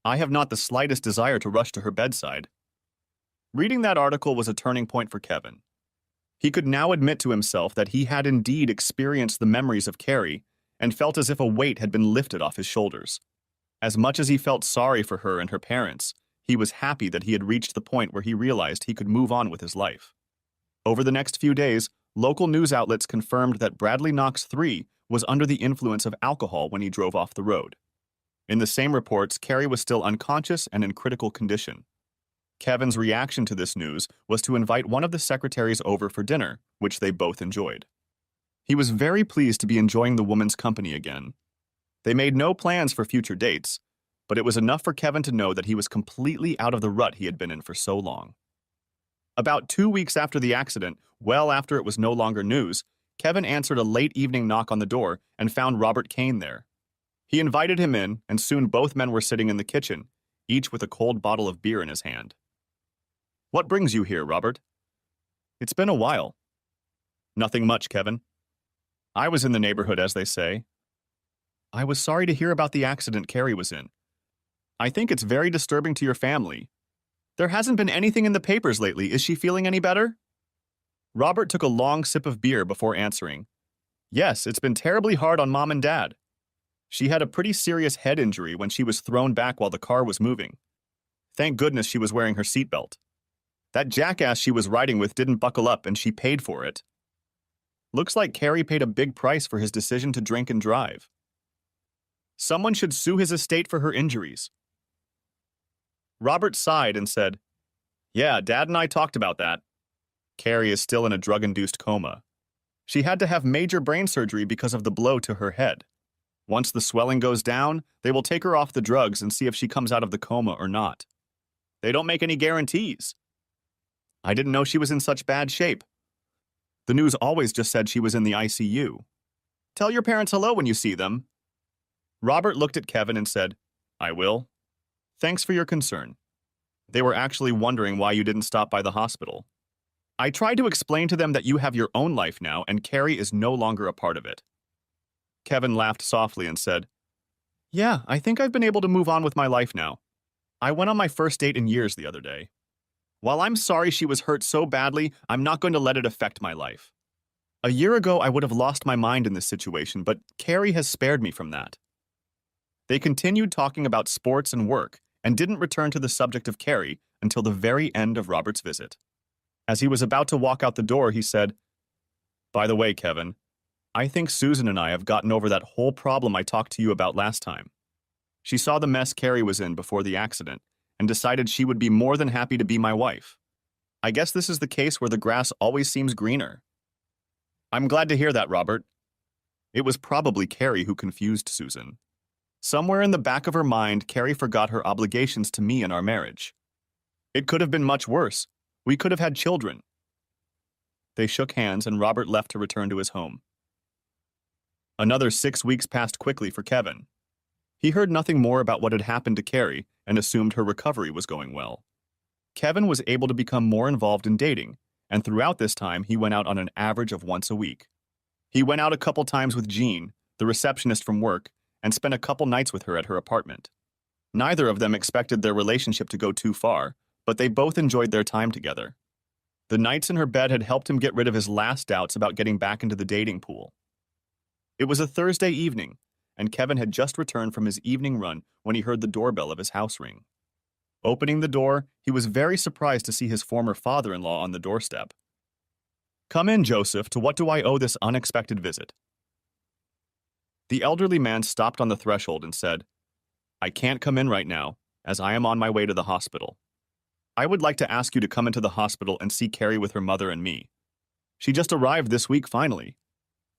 I have not the slightest desire to rush to her bedside." Reading that article was a turning point for Kevin. He could now admit to himself that he had indeed experienced the memories of Carrie and felt as if a weight had been lifted off his shoulders. As much as he felt sorry for her and her parents, he was happy that he had reached the point where he realized he could move on with his life. Over the next few days, local news outlets confirmed that Bradley Knox III was under the influence of alcohol when he drove off the road. In the same reports, Carrie was still unconscious and in critical condition. Kevin's reaction to this news was to invite one of the secretaries over for dinner, which they both enjoyed. He was very pleased to be enjoying the woman's company again. They made no plans for future dates, but it was enough for Kevin to know that he was completely out of the rut he had been in for so long. About 2 weeks after the accident, well after it was no longer news, Kevin answered a late evening knock on the door and found Robert Kane there. He invited him in, and soon both men were sitting in the kitchen, each with a cold bottle of beer in his hand. "What brings you here, Robert?" "It's been a while." "Nothing much, Kevin." "I was in the neighborhood, as they say." "I was sorry to hear about the accident Carrie was in. I think it's very disturbing to your family. There hasn't been anything in the papers lately. Is she feeling any better?" Robert took a long sip of beer before answering. "Yes, it's been terribly hard on Mom and Dad. She had a pretty serious head injury when she was thrown back while the car was moving. Thank goodness she was wearing her seatbelt. That jackass she was riding with didn't buckle up and she paid for it. Looks like Carrie paid a big price for his decision to drink and drive. Someone should sue his estate for her injuries." Robert sighed and said, "Yeah, Dad and I talked about that. Carrie is still in a drug-induced coma. She had to have major brain surgery because of the blow to her head. Once the swelling goes down, they will take her off the drugs and see if she comes out of the coma or not. They don't make any guarantees. I didn't know she was in such bad shape. The news always just said she was in the ICU. Tell your parents hello when you see them." Robert looked at Kevin and said, "I will. Thanks for your concern. They were actually wondering why you didn't stop by the hospital. I tried to explain to them that you have your own life now and Carrie is no longer a part of it." Kevin laughed softly and said, Yeah, I think I've been able to move on with my life now. I went on my first date in years the other day. While I'm sorry she was hurt so badly, I'm not going to let it affect my life. A year ago, I would have lost my mind in this situation, but Carrie has spared me from that. They continued talking about sports and work and didn't return to the subject of Carrie until the very end of Robert's visit. As he was about to walk out the door, he said, "By the way, Kevin, I think Susan and I have gotten over that whole problem I talked to you about last time. She saw the mess Carrie was in before the accident and decided she would be more than happy to be my wife. I guess this is the case where the grass always seems greener." "I'm glad to hear that, Robert." It was probably Carrie who confused Susan. Somewhere in the back of her mind, Carrie forgot her obligations to me in our marriage. It could have been much worse. We could have had children. They shook hands and Robert left to return to his home. Another 6 weeks passed quickly for Kevin. He heard nothing more about what had happened to Carrie and assumed her recovery was going well. Kevin was able to become more involved in dating, and throughout this time he went out on an average of once a week. He went out a couple times with Jean, the receptionist from work, and spent a couple nights with her at her apartment. Neither of them expected their relationship to go too far, but they both enjoyed their time together. The nights in her bed had helped him get rid of his last doubts about getting back into the dating pool. It was a Thursday evening, and Kevin had just returned from his evening run when he heard the doorbell of his house ring. Opening the door, he was very surprised to see his former father-in-law on the doorstep. "Come in, Joseph. To what do I owe this unexpected visit?" The elderly man stopped on the threshold and said, "I can't come in right now, as I am on my way to the hospital. I would like to ask you to come into the hospital and see Carrie with her mother and me. She just arrived this week finally.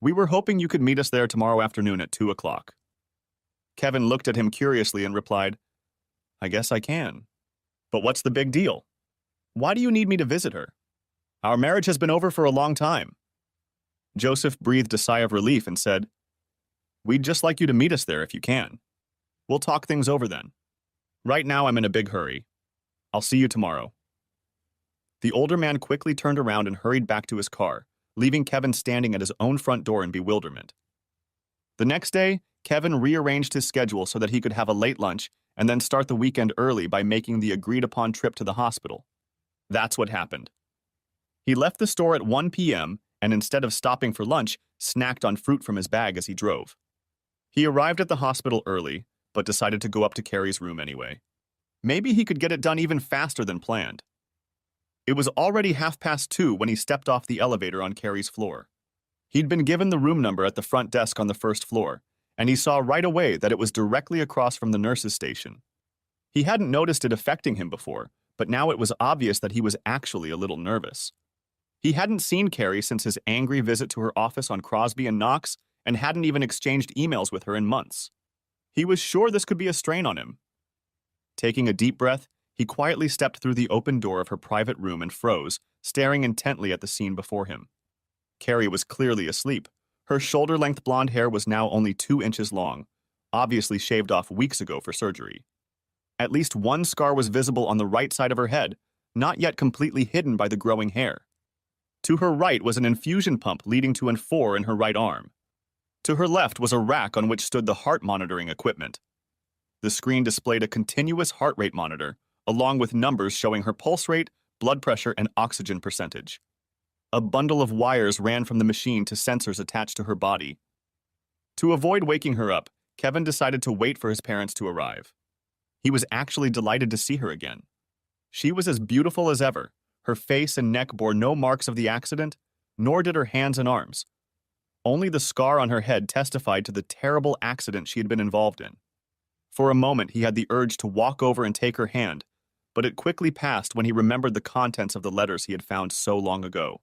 We were hoping you could meet us there tomorrow afternoon at 2 o'clock. Kevin looked at him curiously and replied, "I guess I can. But what's the big deal? Why do you need me to visit her? Our marriage has been over for a long time." Joseph breathed a sigh of relief and said, "We'd just like you to meet us there if you can. We'll talk things over then. Right now I'm in a big hurry. I'll see you tomorrow." The older man quickly turned around and hurried back to his car, leaving Kevin standing at his own front door in bewilderment. The next day, Kevin rearranged his schedule so that he could have a late lunch and then start the weekend early by making the agreed-upon trip to the hospital. That's what happened. He left the store at 1 p.m. and instead of stopping for lunch, snacked on fruit from his bag as he drove. He arrived at the hospital early, but decided to go up to Carrie's room anyway. Maybe he could get it done even faster than planned. It was already 2:30 when he stepped off the elevator on Carrie's floor. He'd been given the room number at the front desk on the first floor, and he saw right away that it was directly across from the nurse's station. He hadn't noticed it affecting him before, but now it was obvious that he was actually a little nervous. He hadn't seen Carrie since his angry visit to her office on Crosby and Knox, and hadn't even exchanged emails with her in months. He was sure this could be a strain on him. Taking a deep breath, he quietly stepped through the open door of her private room and froze, staring intently at the scene before him. Carrie was clearly asleep. Her shoulder-length blonde hair was now only 2 inches long, obviously shaved off weeks ago for surgery. At least one scar was visible on the right side of her head, not yet completely hidden by the growing hair. To her right was an infusion pump leading to an 4 in her right arm. To her left was a rack on which stood the heart monitoring equipment. The screen displayed a continuous heart rate monitor, along with numbers showing her pulse rate, blood pressure, and oxygen percentage. A bundle of wires ran from the machine to sensors attached to her body. To avoid waking her up, Kevin decided to wait for his parents to arrive. He was actually delighted to see her again. She was as beautiful as ever. Her face and neck bore no marks of the accident, nor did her hands and arms. Only the scar on her head testified to the terrible accident she had been involved in. For a moment, he had the urge to walk over and take her hand, but it quickly passed when he remembered the contents of the letters he had found so long ago.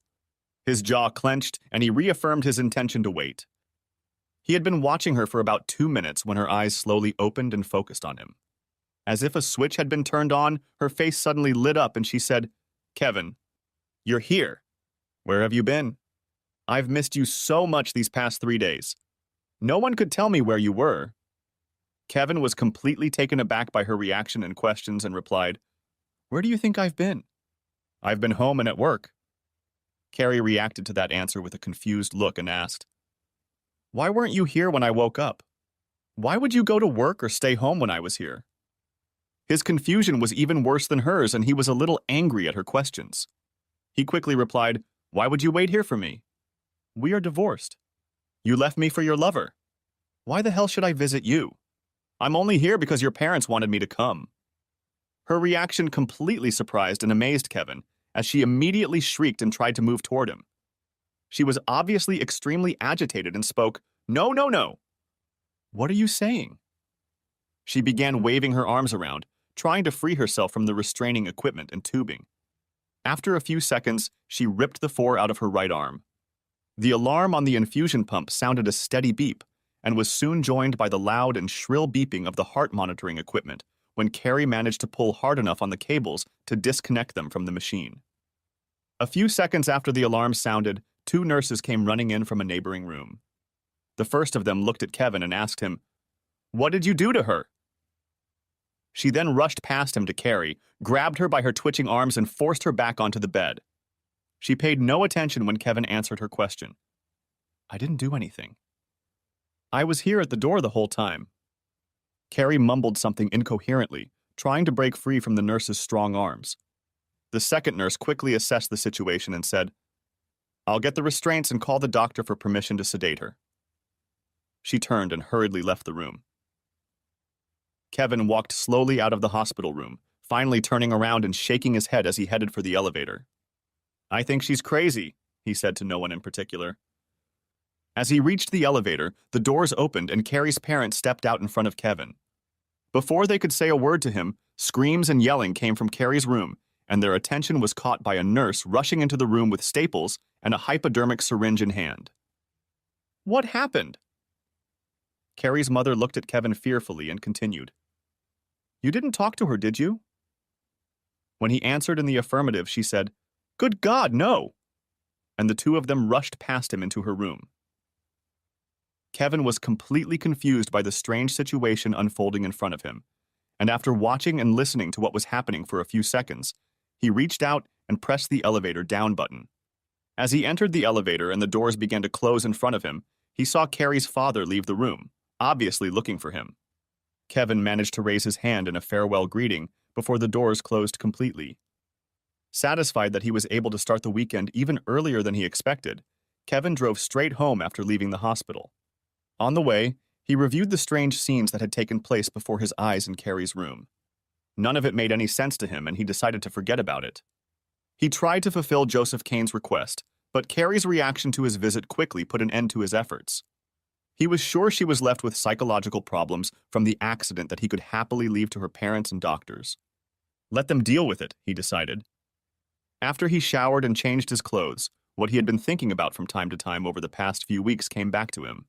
His jaw clenched, and he reaffirmed his intention to wait. He had been watching her for about 2 minutes when her eyes slowly opened and focused on him. As if a switch had been turned on, her face suddenly lit up and she said, "Kevin, you're here. Where have you been? I've missed you so much these past 3 days. No one could tell me where you were." Kevin was completely taken aback by her reaction and questions and replied, "Where do you think I've been?" "I've been home and at work." Carrie reacted to that answer with a confused look and asked, "Why weren't you here when I woke up? Why would you go to work or stay home when I was here? His confusion was even worse than hers, and he was a little angry at her questions. He quickly replied, "Why would you wait here for me? We are divorced. You left me for your lover. Why the hell should I visit you? I'm only here because your parents wanted me to come." Her reaction completely surprised and amazed Kevin, as she immediately shrieked and tried to move toward him. She was obviously extremely agitated and spoke, "No, no, no. What are you saying?" She began waving her arms around, trying to free herself from the restraining equipment and tubing. After a few seconds, she ripped the 4 out of her right arm. The alarm on the infusion pump sounded a steady beep and was soon joined by the loud and shrill beeping of the heart monitoring equipment when Carrie managed to pull hard enough on the cables to disconnect them from the machine. A few seconds after the alarm sounded, 2 nurses came running in from a neighboring room. The first of them looked at Kevin and asked him, "What did you do to her?" She then rushed past him to Carrie, grabbed her by her twitching arms, and forced her back onto the bed. She paid no attention when Kevin answered her question. "I didn't do anything. I was here at the door the whole time." Carrie mumbled something incoherently, trying to break free from the nurse's strong arms. The second nurse quickly assessed the situation and said, "I'll get the restraints and call the doctor for permission to sedate her." She turned and hurriedly left the room. Kevin walked slowly out of the hospital room, finally turning around and shaking his head as he headed for the elevator. "I think she's crazy," he said to no one in particular. As he reached the elevator, the doors opened and Carrie's parents stepped out in front of Kevin. Before they could say a word to him, screams and yelling came from Carrie's room, and their attention was caught by a nurse rushing into the room with staples and a hypodermic syringe in hand. "What happened?" Carrie's mother looked at Kevin fearfully and continued, "You didn't talk to her, did you?" When he answered in the affirmative, she said, "Good God, no!" And the 2 of them rushed past him into her room. Kevin was completely confused by the strange situation unfolding in front of him, and after watching and listening to what was happening for a few seconds, he reached out and pressed the elevator down button. As he entered the elevator and the doors began to close in front of him, he saw Carrie's father leave the room, obviously looking for him. Kevin managed to raise his hand in a farewell greeting before the doors closed completely. Satisfied that he was able to start the weekend even earlier than he expected, Kevin drove straight home after leaving the hospital. On the way, he reviewed the strange scenes that had taken place before his eyes in Carrie's room. None of it made any sense to him, and he decided to forget about it. He tried to fulfill Joseph Kane's request, but Carrie's reaction to his visit quickly put an end to his efforts. He was sure she was left with psychological problems from the accident that he could happily leave to her parents and doctors. Let them deal with it, he decided. After he showered and changed his clothes, what he had been thinking about from time to time over the past few weeks came back to him.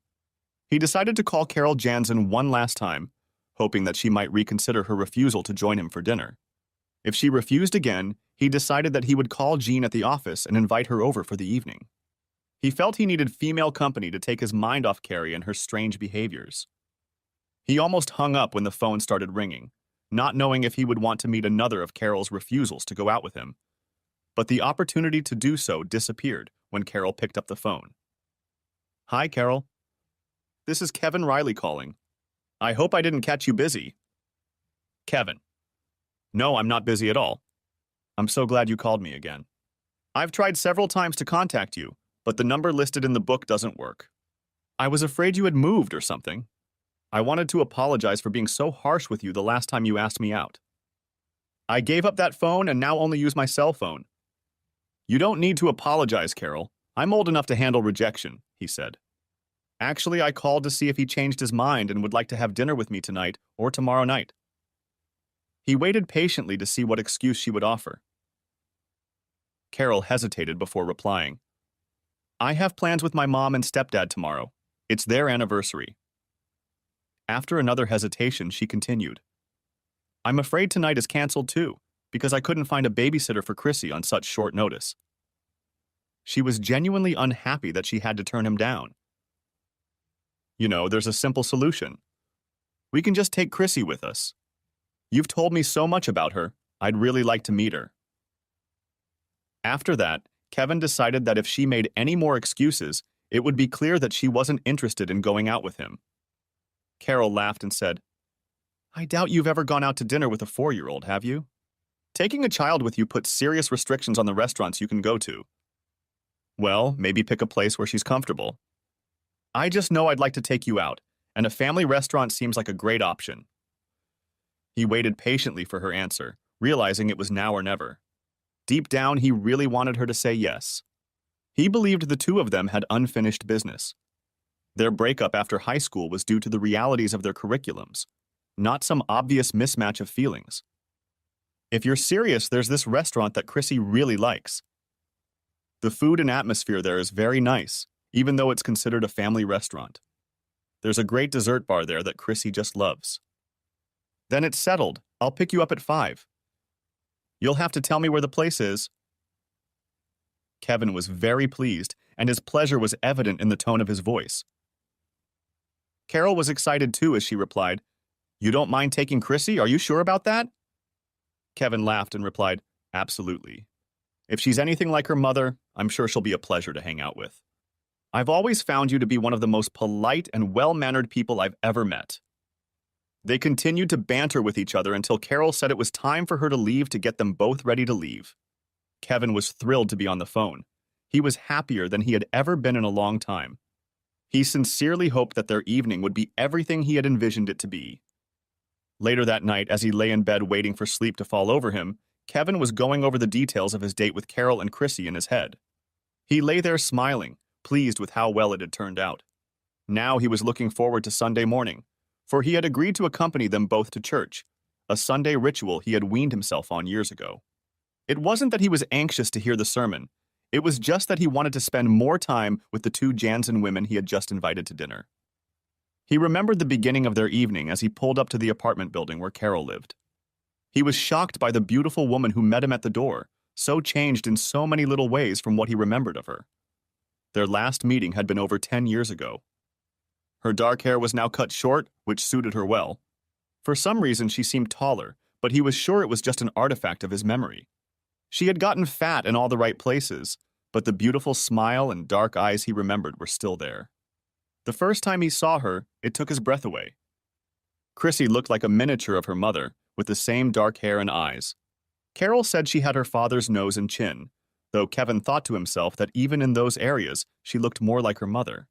He decided to call Carol Jansen one last time, hoping that she might reconsider her refusal to join him for dinner. If she refused again, he decided that he would call Jean at the office and invite her over for the evening. He felt he needed female company to take his mind off Carrie and her strange behaviors. He almost hung up when the phone started ringing, not knowing if he would want to meet another of Carol's refusals to go out with him. But the opportunity to do so disappeared when Carol picked up the phone. "Hi, Carol. This is Kevin Riley calling. I hope I didn't catch you busy." "Kevin. No, I'm not busy at all. I'm so glad you called me again. I've tried several times to contact you, but the number listed in the book doesn't work. I was afraid you had moved or something. I wanted to apologize for being so harsh with you the last time you asked me out. I gave up that phone and now only use my cell phone." "You don't need to apologize, Carol. I'm old enough to handle rejection," he said. "Actually, I called to see if he changed his mind and would like to have dinner with me tonight or tomorrow night." He waited patiently to see what excuse she would offer. Carol hesitated before replying. "I have plans with my mom and stepdad tomorrow. It's their anniversary." After another hesitation, she continued. "I'm afraid tonight is canceled too, because I couldn't find a babysitter for Chrissy on such short notice." She was genuinely unhappy that she had to turn him down. "You know, there's a simple solution. We can just take Chrissy with us. You've told me so much about her, I'd really like to meet her." After that, Kevin decided that if she made any more excuses, it would be clear that she wasn't interested in going out with him. Carol laughed and said, I doubt you've ever gone out to dinner with a 4-year-old, have you? Taking a child with you puts serious restrictions on the restaurants you can go to. Well, maybe pick a place where she's comfortable. I just know I'd like to take you out, and a family restaurant seems like a great option. He waited patiently for her answer, realizing it was now or never. Deep down, he really wanted her to say yes. He believed the two of them had unfinished business. Their breakup after high school was due to the realities of their curriculums, not some obvious mismatch of feelings. If you're serious, there's this restaurant that Chrissy really likes. The food and atmosphere there is very nice, even though it's considered a family restaurant. There's a great dessert bar there that Chrissy just loves. Then it's settled. I'll pick you up at 5. You'll have to tell me where the place is. Kevin was very pleased, and his pleasure was evident in the tone of his voice. Carol was excited too as she replied, You don't mind taking Chrissy? Are you sure about that? Kevin laughed and replied, Absolutely. If she's anything like her mother, I'm sure she'll be a pleasure to hang out with. I've always found you to be one of the most polite and well-mannered people I've ever met. They continued to banter with each other until Carol said it was time for her to leave to get them both ready to leave. Kevin was thrilled to be on the phone. He was happier than he had ever been in a long time. He sincerely hoped that their evening would be everything he had envisioned it to be. Later that night, as he lay in bed waiting for sleep to fall over him, Kevin was going over the details of his date with Carol and Chrissy in his head. He lay there smiling, pleased with how well it had turned out. Now he was looking forward to Sunday morning, for he had agreed to accompany them both to church, a Sunday ritual he had weaned himself on years ago. It wasn't that he was anxious to hear the sermon. It was just that he wanted to spend more time with the 2 Jansen women he had just invited to dinner. He remembered the beginning of their evening as he pulled up to the apartment building where Carol lived. He was shocked by the beautiful woman who met him at the door, so changed in so many little ways from what he remembered of her. Their last meeting had been over 10 years ago. Her dark hair was now cut short, which suited her well. For some reason, she seemed taller, but he was sure it was just an artifact of his memory. She had gotten fat in all the right places, but the beautiful smile and dark eyes he remembered were still there. The first time he saw her, it took his breath away. Chrissy looked like a miniature of her mother, with the same dark hair and eyes. Carol said she had her father's nose and chin, though Kevin thought to himself that even in those areas, she looked more like her mother.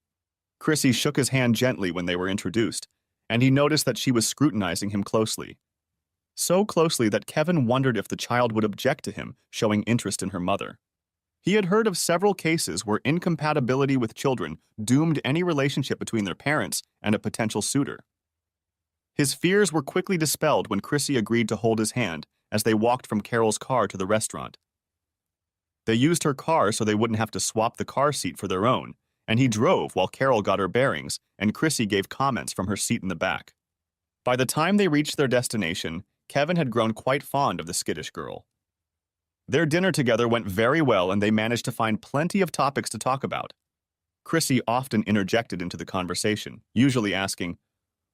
Chrissy shook his hand gently when they were introduced, and he noticed that she was scrutinizing him closely. So closely that Kevin wondered if the child would object to him showing interest in her mother. He had heard of several cases where incompatibility with children doomed any relationship between their parents and a potential suitor. His fears were quickly dispelled when Chrissy agreed to hold his hand as they walked from Carol's car to the restaurant. They used her car so they wouldn't have to swap the car seat for their own, and he drove while Carol got her bearings and Chrissy gave comments from her seat in the back. By the time they reached their destination, Kevin had grown quite fond of the skittish girl. Their dinner together went very well and they managed to find plenty of topics to talk about. Chrissy often interjected into the conversation, usually asking,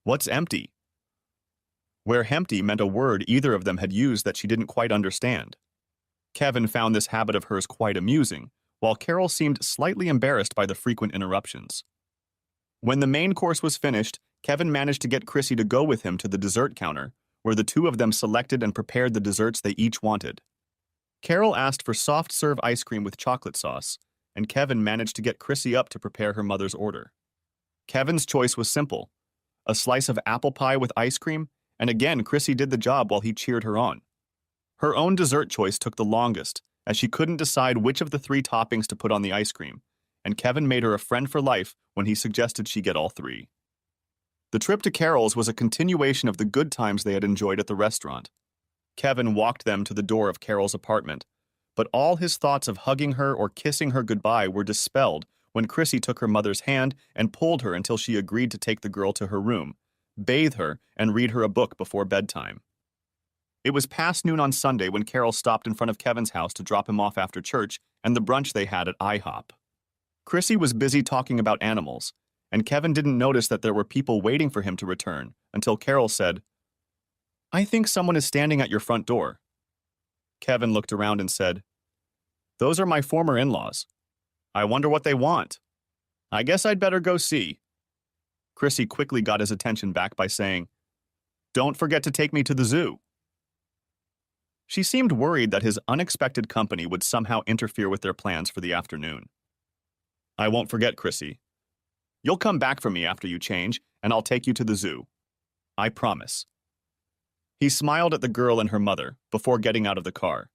"What's empty?" Where "hempty" meant a word either of them had used that she didn't quite understand. Kevin found this habit of hers quite amusing, while Carol seemed slightly embarrassed by the frequent interruptions. When the main course was finished, Kevin managed to get Chrissy to go with him to the dessert counter, where the two of them selected and prepared the desserts they each wanted. Carol asked for soft-serve ice cream with chocolate sauce, and Kevin managed to get Chrissy up to prepare her mother's order. Kevin's choice was simple: a slice of apple pie with ice cream, and again Chrissy did the job while he cheered her on. Her own dessert choice took the longest, as she couldn't decide which of the 3 toppings to put on the ice cream, and Kevin made her a friend for life when he suggested she get all 3. The trip to Carol's was a continuation of the good times they had enjoyed at the restaurant. Kevin walked them to the door of Carol's apartment, but all his thoughts of hugging her or kissing her goodbye were dispelled when Chrissy took her mother's hand and pulled her until she agreed to take the girl to her room, bathe her, and read her a book before bedtime. It was past noon on Sunday when Carol stopped in front of Kevin's house to drop him off after church and the brunch they had at IHOP. Chrissy was busy talking about animals, and Kevin didn't notice that there were people waiting for him to return until Carol said, "I think someone is standing at your front door." Kevin looked around and said, "Those are my former in-laws. I wonder what they want. I guess I'd better go see." Chrissy quickly got his attention back by saying, "Don't forget to take me to the zoo." She seemed worried that his unexpected company would somehow interfere with their plans for the afternoon. "I won't forget, Chrissy. You'll come back for me after you change, and I'll take you to the zoo. I promise." He smiled at the girl and her mother before getting out of the car.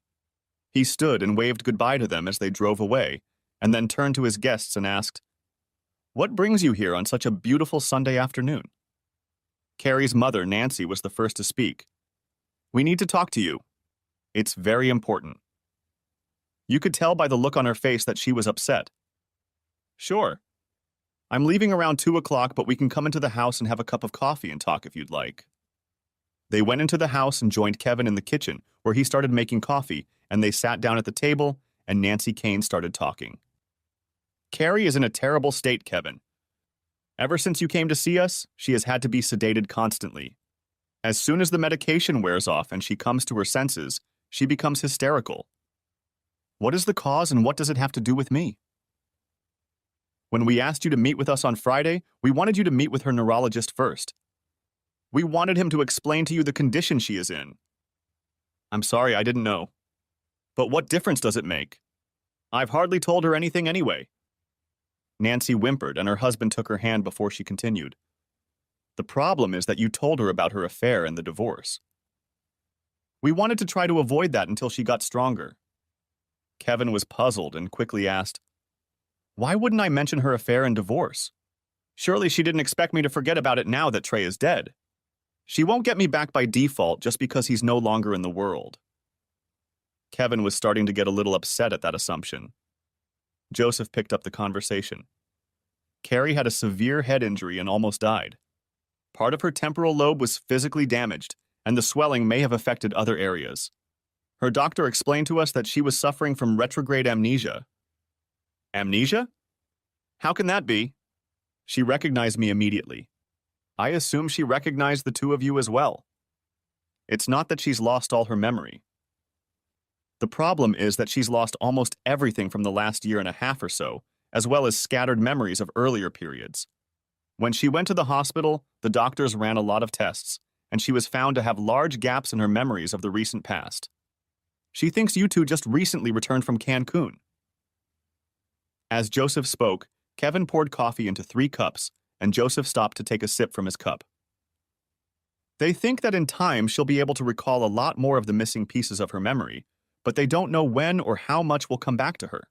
He stood and waved goodbye to them as they drove away, and then turned to his guests and asked, "What brings you here on such a beautiful Sunday afternoon?" Carrie's mother, Nancy, was the first to speak. "We need to talk to you. It's very important." You could tell by the look on her face that she was upset. "Sure. I'm leaving around 2 o'clock, but we can come into the house and have a cup of coffee and talk if you'd like." They went into the house and joined Kevin in the kitchen, where he started making coffee, and they sat down at the table, and Nancy Kane started talking. "Carrie is in a terrible state, Kevin. Ever since you came to see us, she has had to be sedated constantly. As soon as the medication wears off and she comes to her senses, she becomes hysterical. What is the cause and what does it have to do with me? When we asked you to meet with us on Friday, we wanted you to meet with her neurologist first. We wanted him to explain to you the condition she is in. I'm sorry, I didn't know. But what difference does it make? I've hardly told her anything anyway." Nancy whimpered, and her husband took her hand before she continued. "The problem is that you told her about her affair and the divorce. We wanted to try to avoid that until she got stronger." Kevin was puzzled and quickly asked, "Why wouldn't I mention her affair and divorce? Surely she didn't expect me to forget about it now that Trey is dead. She won't get me back by default just because he's no longer in the world." Kevin was starting to get a little upset at that assumption. Joseph picked up the conversation. Carrie had a severe head injury and almost died. Part of her temporal lobe was physically damaged, and the swelling may have affected other areas. Her doctor explained to us that she was suffering from retrograde amnesia. Amnesia? How can that be? She recognized me immediately. I assume she recognized the two of you as well. It's not that she's lost all her memory. The problem is that she's lost almost everything from the last year and a half or so, as well as scattered memories of earlier periods. When she went to the hospital, the doctors ran a lot of tests, and she was found to have large gaps in her memories of the recent past. She thinks you two just recently returned from Cancun. As Joseph spoke, Kevin poured coffee into 3 cups, and Joseph stopped to take a sip from his cup. They think that in time she'll be able to recall a lot more of the missing pieces of her memory, but they don't know when or how much will come back to her.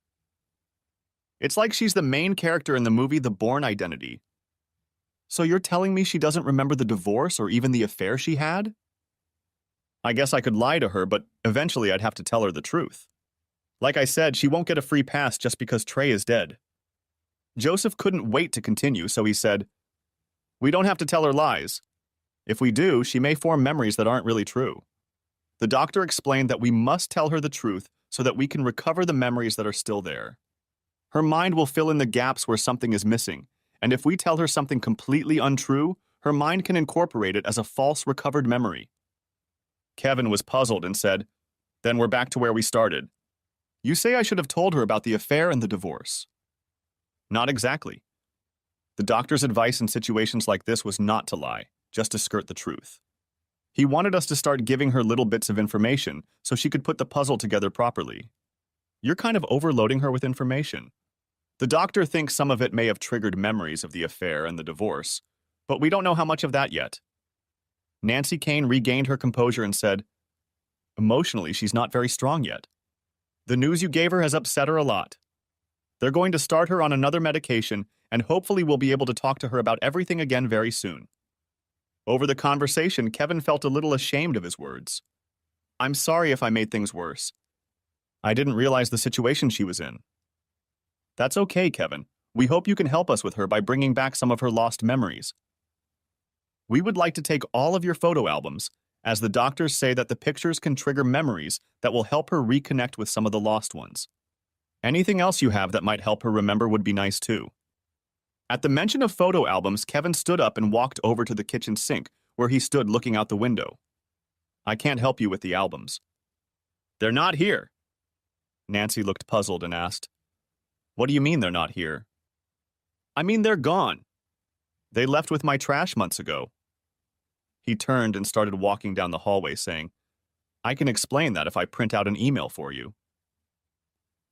It's like she's the main character in the movie The Bourne Identity. So you're telling me she doesn't remember the divorce or even the affair she had? I guess I could lie to her, but eventually I'd have to tell her the truth. Like I said, she won't get a free pass just because Trey is dead. Joseph couldn't wait to continue, so he said, "We don't have to tell her lies. If we do, she may form memories that aren't really true." The doctor explained that we must tell her the truth so that we can recover the memories that are still there. Her mind will fill in the gaps where something is missing, and if we tell her something completely untrue, her mind can incorporate it as a false recovered memory. Kevin was puzzled and said, "Then we're back to where we started. You say I should have told her about the affair and the divorce." Not exactly. The doctor's advice in situations like this was not to lie, just to skirt the truth. He wanted us to start giving her little bits of information so she could put the puzzle together properly. You're kind of overloading her with information. The doctor thinks some of it may have triggered memories of the affair and the divorce, but we don't know how much of that yet. Nancy Kane regained her composure and said, "Emotionally, she's not very strong yet. The news you gave her has upset her a lot. They're going to start her on another medication, and hopefully we'll be able to talk to her about everything again very soon." Over the conversation, Kevin felt a little ashamed of his words. "I'm sorry if I made things worse. I didn't realize the situation she was in." "That's okay, Kevin. We hope you can help us with her by bringing back some of her lost memories. We would like to take all of your photo albums, as the doctors say that the pictures can trigger memories that will help her reconnect with some of the lost ones. Anything else you have that might help her remember would be nice too." At the mention of photo albums, Kevin stood up and walked over to the kitchen sink, where he stood looking out the window. "I can't help you with the albums." "They're not here." Nancy looked puzzled and asked, "What do you mean they're not here?" "I mean they're gone. They left with my trash months ago. He turned and started walking down the hallway, saying, I can explain that if I print out an email for you.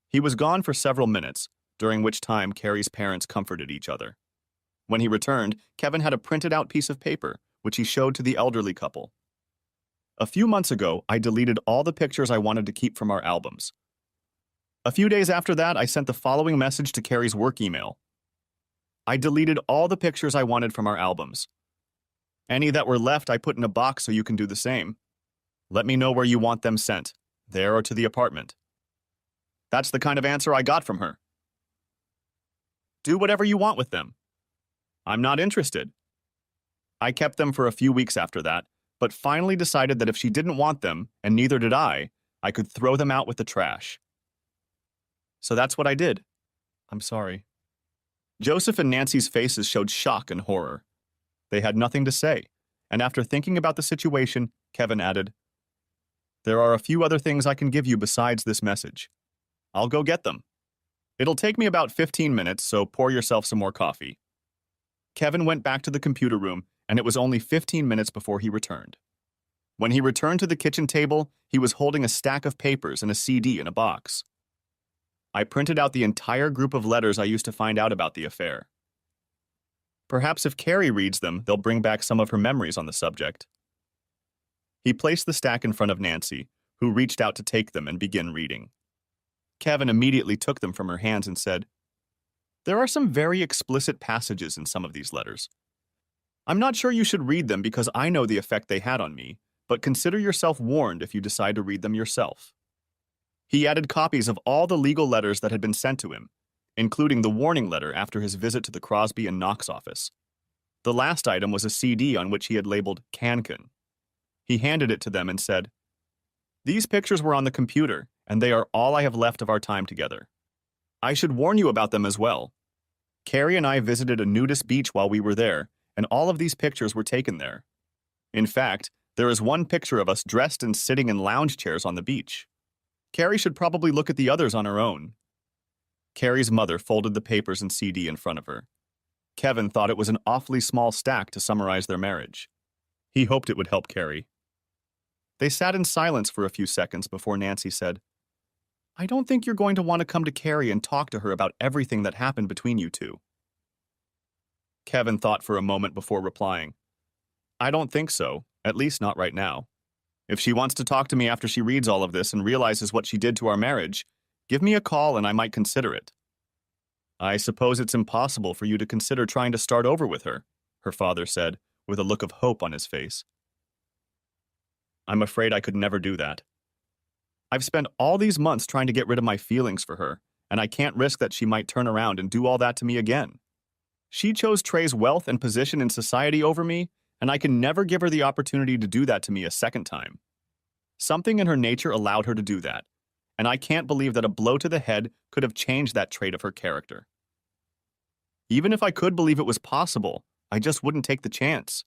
He was gone for several minutes, during which time Carrie's parents comforted each other. When he returned, Kevin had a printed out piece of paper, which he showed to the elderly couple. A few months ago, I deleted all the pictures I wanted to keep from our albums. A few days after that, I sent the following message to Carrie's work email. I deleted all the pictures I wanted from our albums. Any that were left I put in a box so you can do the same. Let me know where you want them sent, there or to the apartment. That's the kind of answer I got from her. Do whatever you want with them. I'm not interested. I kept them for a few weeks after that, but finally decided that if she didn't want them, and neither did I could throw them out with the trash. So that's what I did. I'm sorry. Joseph and Nancy's faces showed shock and horror. They had nothing to say, and after thinking about the situation, Kevin added, There are a few other things I can give you besides this message. I'll go get them. It'll take me about 15 minutes, so pour yourself some more coffee. Kevin went back to the computer room, and it was only 15 minutes before he returned. When he returned to the kitchen table, he was holding a stack of papers and a CD in a box. I printed out the entire group of letters I used to find out about the affair. Perhaps if Carrie reads them, they'll bring back some of her memories on the subject. He placed the stack in front of Nancy, who reached out to take them and begin reading. Kevin immediately took them from her hands and said, There are some very explicit passages in some of these letters. I'm not sure you should read them because I know the effect they had on me, but consider yourself warned if you decide to read them yourself. He added copies of all the legal letters that had been sent to him, including the warning letter after his visit to the Crosby and Knox office. The last item was a CD on which he had labeled Cancan. He handed it to them and said, These pictures were on the computer, and they are all I have left of our time together. I should warn you about them as well. Carrie and I visited a nudist beach while we were there, and all of these pictures were taken there. In fact, there is one picture of us dressed and sitting in lounge chairs on the beach. Carrie should probably look at the others on her own. Carrie's mother folded the papers and CD in front of her. Kevin thought it was an awfully small stack to summarize their marriage. He hoped it would help Carrie. They sat in silence for a few seconds before Nancy said, I don't think you're going to want to come to Carrie and talk to her about everything that happened between you two. Kevin thought for a moment before replying, I don't think so, at least not right now. If she wants to talk to me after she reads all of this and realizes what she did to our marriage, give me a call and I might consider it. I suppose it's impossible for you to consider trying to start over with her, her father said, with a look of hope on his face. I'm afraid I could never do that. I've spent all these months trying to get rid of my feelings for her, and I can't risk that she might turn around and do all that to me again. She chose Trey's wealth and position in society over me, and I can never give her the opportunity to do that to me a second time. Something in her nature allowed her to do that, and I can't believe that a blow to the head could have changed that trait of her character. Even if I could believe it was possible, I just wouldn't take the chance.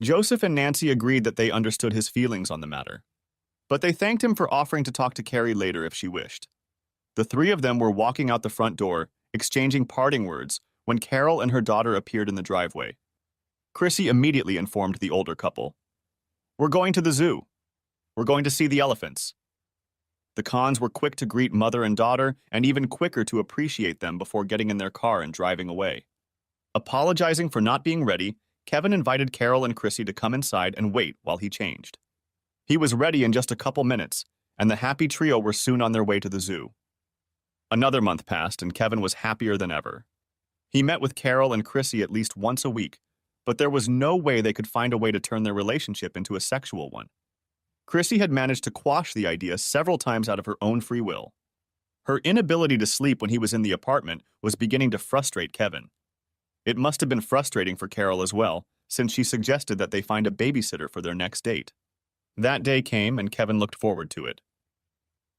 Joseph and Nancy agreed that they understood his feelings on the matter, but they thanked him for offering to talk to Carrie later if she wished. The three of them were walking out the front door, exchanging parting words, when Carol and her daughter appeared in the driveway. Chrissy immediately informed the older couple, We're going to the zoo. We're going to see the elephants. The Khans were quick to greet mother and daughter, and even quicker to appreciate them before getting in their car and driving away. Apologizing for not being ready, Kevin invited Carol and Chrissy to come inside and wait while he changed. He was ready in just a couple minutes, and the happy trio were soon on their way to the zoo. Another month passed, and Kevin was happier than ever. He met with Carol and Chrissy at least once a week, but there was no way they could find a way to turn their relationship into a sexual one. Chrissy had managed to quash the idea several times out of her own free will. Her inability to sleep when he was in the apartment was beginning to frustrate Kevin. It must have been frustrating for Carol as well, since she suggested that they find a babysitter for their next date. That day came, and Kevin looked forward to it.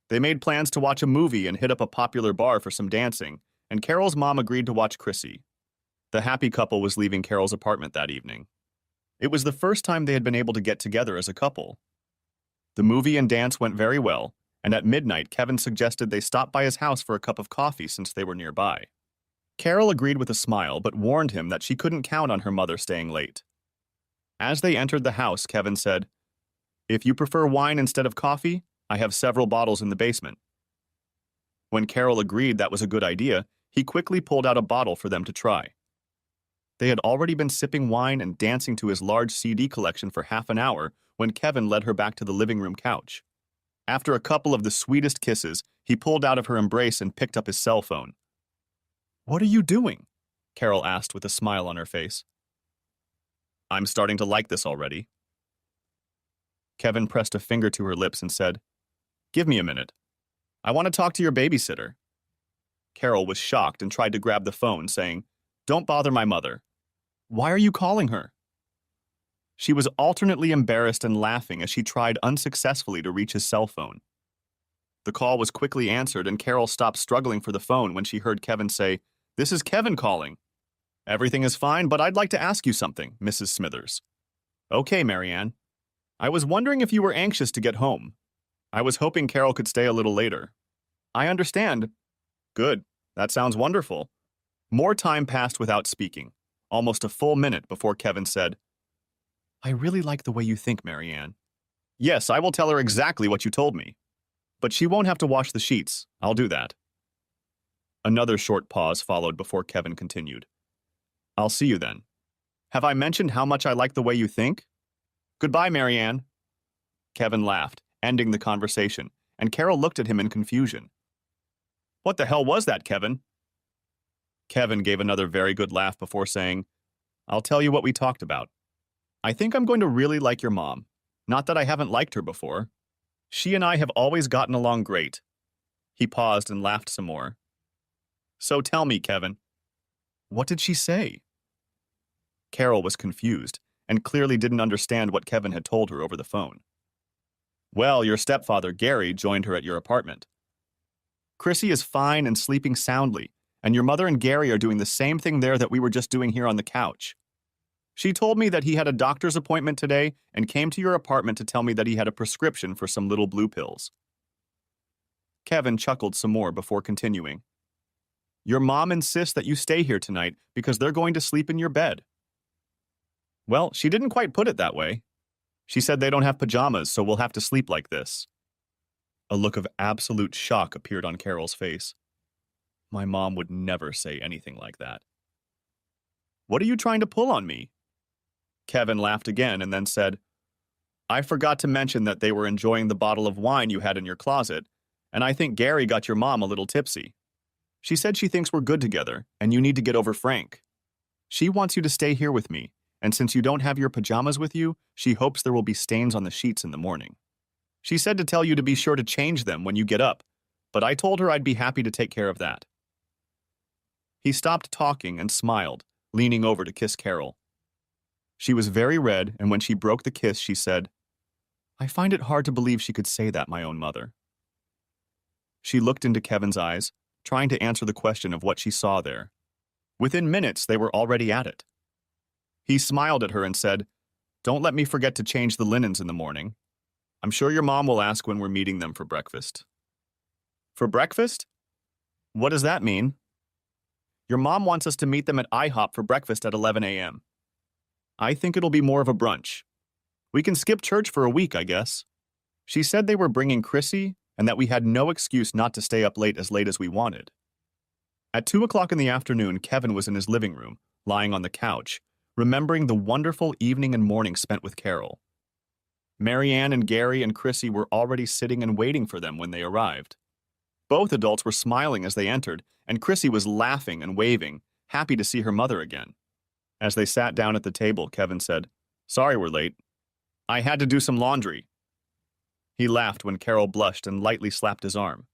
They made plans to watch a movie and hit up a popular bar for some dancing, and Carol's mom agreed to watch Chrissy. The happy couple was leaving Carol's apartment that evening. It was the first time they had been able to get together as a couple. The movie and dance went very well, and at midnight Kevin suggested they stop by his house for a cup of coffee since they were nearby. Carol agreed with a smile, but warned him that she couldn't count on her mother staying late. As they entered the house, Kevin said, "If you prefer wine instead of coffee, I have several bottles in the basement." When Carol agreed that was a good idea, he quickly pulled out a bottle for them to try. They had already been sipping wine and dancing to his large CD collection for half an hour when Kevin led her back to the living room couch. After a couple of the sweetest kisses, he pulled out of her embrace and picked up his cell phone. "What are you doing?" Carol asked with a smile on her face. "I'm starting to like this already." Kevin pressed a finger to her lips and said, "Give me a minute. I want to talk to your babysitter." Carol was shocked and tried to grab the phone, saying, "Don't bother my mother." "Why are you calling her?" She was alternately embarrassed and laughing as she tried unsuccessfully to reach his cell phone. The call was quickly answered, and Carol stopped struggling for the phone when she heard Kevin say, "This is Kevin calling." "Everything is fine, but I'd like to ask you something, Mrs. Smithers." "Okay, Marianne. I was wondering if you were anxious to get home. I was hoping Carol could stay a little later." "I understand." "Good. That sounds wonderful." More time passed without speaking, almost a full minute before Kevin said, "I really like the way you think, Marianne." "Yes, I will tell her exactly what you told me. But she won't have to wash the sheets. I'll do that." Another short pause followed before Kevin continued. "I'll see you then. Have I mentioned how much I like the way you think? Goodbye, Marianne." Kevin laughed, ending the conversation, and Carol looked at him in confusion. "What the hell was that, Kevin?" Kevin gave another very good laugh before saying, "I'll tell you what we talked about. I think I'm going to really like your mom. Not that I haven't liked her before. She and I have always gotten along great." He paused and laughed some more. "So tell me, Kevin, what did she say?" Carol was confused and clearly didn't understand what Kevin had told her over the phone. "Well, your stepfather, Gary, joined her at your apartment. Chrissy is fine and sleeping soundly, and your mother and Gary are doing the same thing there that we were just doing here on the couch. She told me that he had a doctor's appointment today and came to your apartment to tell me that he had a prescription for some little blue pills." Kevin chuckled some more before continuing. "Your mom insists that you stay here tonight because they're going to sleep in your bed." "Well, she didn't quite put it that way. She said they don't have pajamas, so we'll have to sleep like this." A look of absolute shock appeared on Carol's face. My mom would never say anything like that. "What are you trying to pull on me?" Kevin laughed again and then said, "I forgot to mention that they were enjoying the bottle of wine you had in your closet, and I think Gary got your mom a little tipsy. She said she thinks we're good together, and you need to get over Frank. She wants you to stay here with me, and since you don't have your pajamas with you, she hopes there will be stains on the sheets in the morning. She said to tell you to be sure to change them when you get up, but I told her I'd be happy to take care of that." He stopped talking and smiled, leaning over to kiss Carol. She was very red, and when she broke the kiss, she said, "I find it hard to believe she could say that, my own mother." She looked into Kevin's eyes, trying to answer the question of what she saw there. Within minutes, they were already at it. He smiled at her and said, "Don't let me forget to change the linens in the morning. I'm sure your mom will ask when we're meeting them for breakfast." "For breakfast? What does that mean?" "Your mom wants us to meet them at IHOP for breakfast at 11 a.m. I think it'll be more of a brunch. We can skip church for a week, I guess. She said they were bringing Chrissy and that we had no excuse not to stay up late as we wanted." At 2 o'clock in the afternoon, Kevin was in his living room, lying on the couch, remembering the wonderful evening and morning spent with Carol. Marianne and Gary and Chrissy were already sitting and waiting for them when they arrived. Both adults were smiling as they entered, and Chrissy was laughing and waving, happy to see her mother again. As they sat down at the table, Kevin said, "Sorry we're late. I had to do some laundry." He laughed when Carol blushed and lightly slapped his arm.